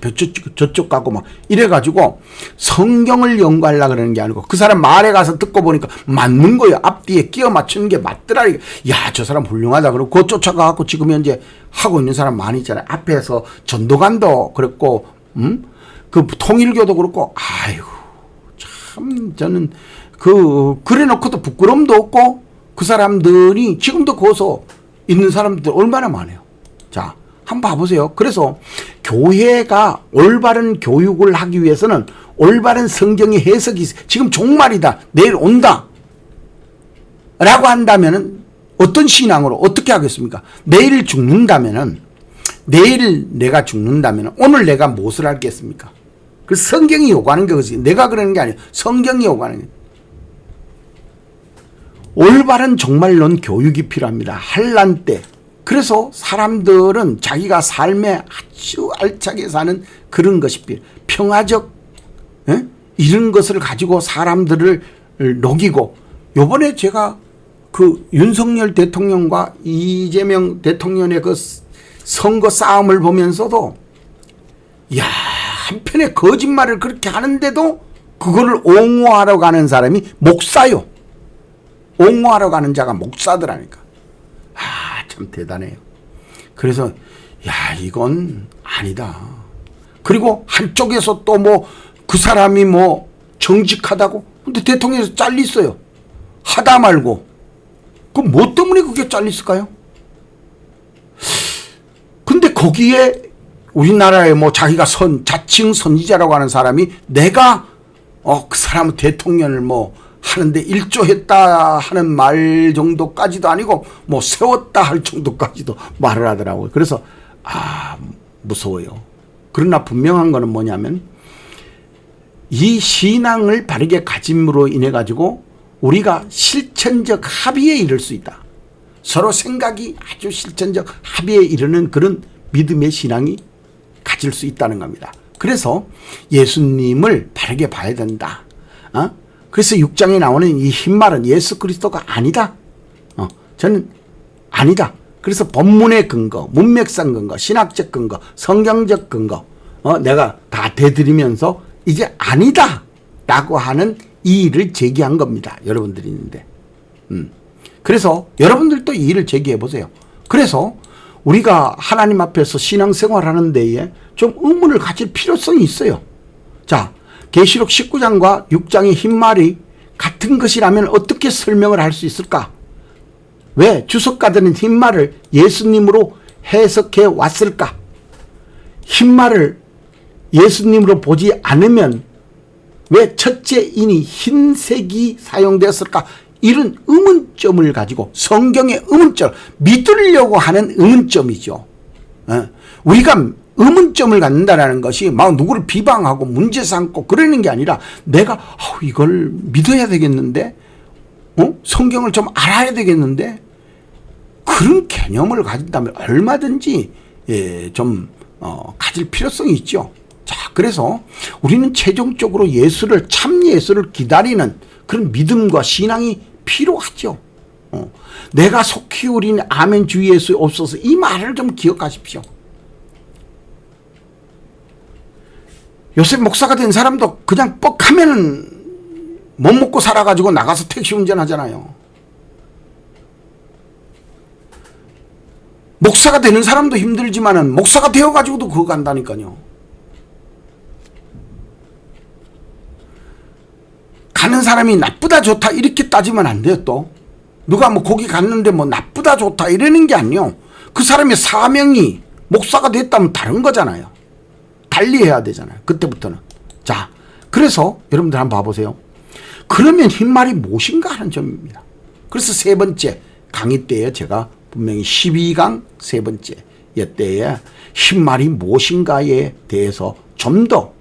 저쪽 가고 막 이래가지고 성경을 연구하려고 그러는 게 아니고 그 사람 말에 가서 듣고 보니까 맞는 거예요. 앞뒤에 끼워 맞추는 게 맞더라. 야, 저 사람 훌륭하다. 그러고 그거 쫓아가고 지금 현재 하고 있는 사람 많이 있잖아요. 앞에서 전도관도 그랬고, 그 통일교도 그렇고, 아이고, 참 저는 그래 놓고도 부끄러움도 없고 그 사람들이 지금도 거기서 있는 사람들 얼마나 많아요. 자, 한번 봐보세요. 그래서 교회가 올바른 교육을 하기 위해서는 올바른 성경의 해석이 지금 종말이다. 내일 온다. 라고 한다면은 어떤 신앙으로 어떻게 하겠습니까? 내일 죽는다면은 내일 내가 죽는다면은 오늘 내가 무엇을 하겠습니까? 그 성경이 요구하는 것이 내가 그러는 게 아니에요. 성경이 요구하는 게. 올바른 종말론 교육이 필요합니다. 환난 때. 그래서 사람들은 자기가 삶에 아주 알차게 사는 그런 것이 필요해요. 평화적 이런 것을 가지고 사람들을 녹이고 요번에 제가 그 윤석열 대통령과 이재명 대통령의 그 선거 싸움을 보면서도 야, 한편에 거짓말을 그렇게 하는데도 그거를 옹호하러 가는 사람이 목사요. 옹호하러 가는 자가 목사더라니까. 아, 참 대단해요. 그래서 야, 이건 아니다. 그리고 한쪽에서 또 뭐 그 사람이 뭐 정직하다고. 근데 대통령에서 잘렸어요. 하다 말고. 그럼 뭐 때문에 그게 잘렸을까요? 근데 거기에 우리나라에 뭐 자기가 자칭 선지자라고 하는 사람이 내가 그 사람은 대통령을 뭐 하는데 일조했다 하는 말 정도까지도 아니고 뭐 세웠다 할 정도까지도 말을 하더라고요. 그래서 무서워요. 그러나 분명한 거는 뭐냐면 이 신앙을 바르게 가짐으로 인해 가지고 우리가 실천적 합의에 이를 수 있다. 서로 생각이 아주 실천적 합의에 이르는 그런 믿음의 신앙이 가질 수 있다는 겁니다. 그래서 예수님을 바르게 봐야 된다. 그래서 6장에 나오는 이 흰말은 예수 그리스도가 아니다. 저는 아니다. 그래서 본문의 근거, 문맥상 근거, 신학적 근거, 성경적 근거 내가 다 대드리면서 이제 아니다 라고 하는 이의를 제기한 겁니다. 여러분들이 있는데. 그래서 여러분들도 이의를 제기해 보세요. 그래서 우리가 하나님 앞에서 신앙생활 하는 데에 좀 의문을 가질 필요성이 있어요. 자, 계시록 19장과 6장의 흰말이 같은 것이라면 어떻게 설명을 할 수 있을까? 왜 주석가들은 흰말을 예수님으로 해석해 왔을까? 흰말을 예수님으로 보지 않으면 왜 첫째 인이 흰색이 사용되었을까? 이런 의문점을 가지고 성경의 의문점, 믿으려고 하는 의문점이죠. 우리가 의문점을 갖는다는 것이 막 누구를 비방하고 문제 삼고 그러는 게 아니라 내가 이걸 믿어야 되겠는데 성경을 좀 알아야 되겠는데 그런 개념을 가진다면 얼마든지 좀 가질 필요성이 있죠. 자, 그래서 우리는 최종적으로 예수를 참 예수를 기다리는 그런 믿음과 신앙이 필요하죠. 내가 속히 우린 아멘 주 예수 없어서 이 말을 좀 기억하십시오. 요새 목사가 된 사람도 그냥 뻑하면은 못 먹고 살아가지고 나가서 택시 운전하잖아요. 목사가 되는 사람도 힘들지만은 목사가 되어가지고도 그거 간다니까요. 가는 사람이 나쁘다 좋다 이렇게 따지면 안 돼요. 또 누가 뭐 거기 갔는데 뭐 나쁘다 좋다 이러는 게 아니요. 그 사람의 사명이 목사가 됐다면 다른 거잖아요. 달리해야 되잖아요. 그때부터는. 자, 그래서 여러분들 한번 봐보세요. 그러면 흰말이 무엇인가 하는 점입니다. 그래서 세 번째 강의 때에 제가 분명히 12강 세 번째 때에 흰말이 무엇인가에 대해서 좀 더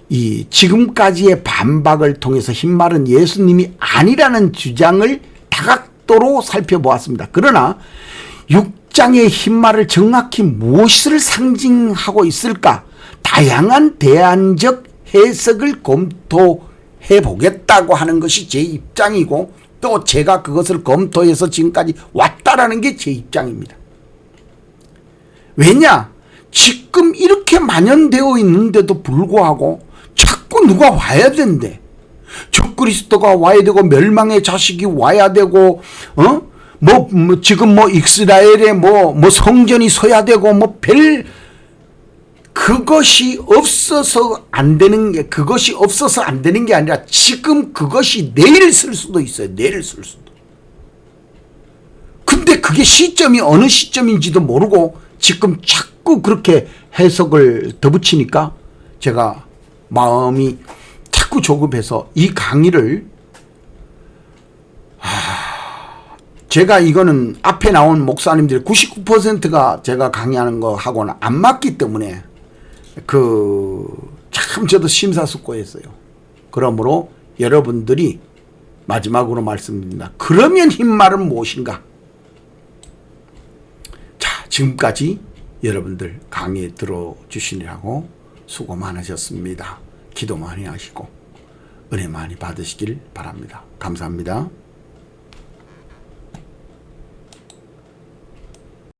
이 지금까지의 반박을 통해서 흰말은 예수님이 아니라는 주장을 다각도로 살펴보았습니다. 그러나 6장의 흰말을 정확히 무엇을 상징하고 있을까? 다양한 대안적 해석을 검토해 보겠다고 하는 것이 제 입장이고, 또 제가 그것을 검토해서 지금까지 왔다라는 게 제 입장입니다. 왜냐? 지금 이렇게 만연되어 있는데도 불구하고 자꾸 누가 와야 된대. 적그리스도가 와야 되고 멸망의 자식이 와야 되고 지금 이스라엘에 성전이 서야 되고 그것이 없어서 안 되는 게 아니라 지금 그것이 내일 쓸 수도 있어요. 내일 쓸 수도. 근데 그게 시점이 어느 시점인지도 모르고 지금 자꾸 그렇게 해석을 덧붙이니까 제가 마음이 자꾸 조급해서 이 강의를 제가 이거는 앞에 나온 목사님들 99%가 제가 강의하는 거 하고는 안 맞기 때문에 참 저도 심사숙고했어요. 그러므로 여러분들이 마지막으로 말씀드립니다. 그러면 흰말은 무엇인가? 자, 지금까지 여러분들 강의 들어주시느라고 수고 많으셨습니다. 기도 많이 하시고 은혜 많이 받으시길 바랍니다. 감사합니다.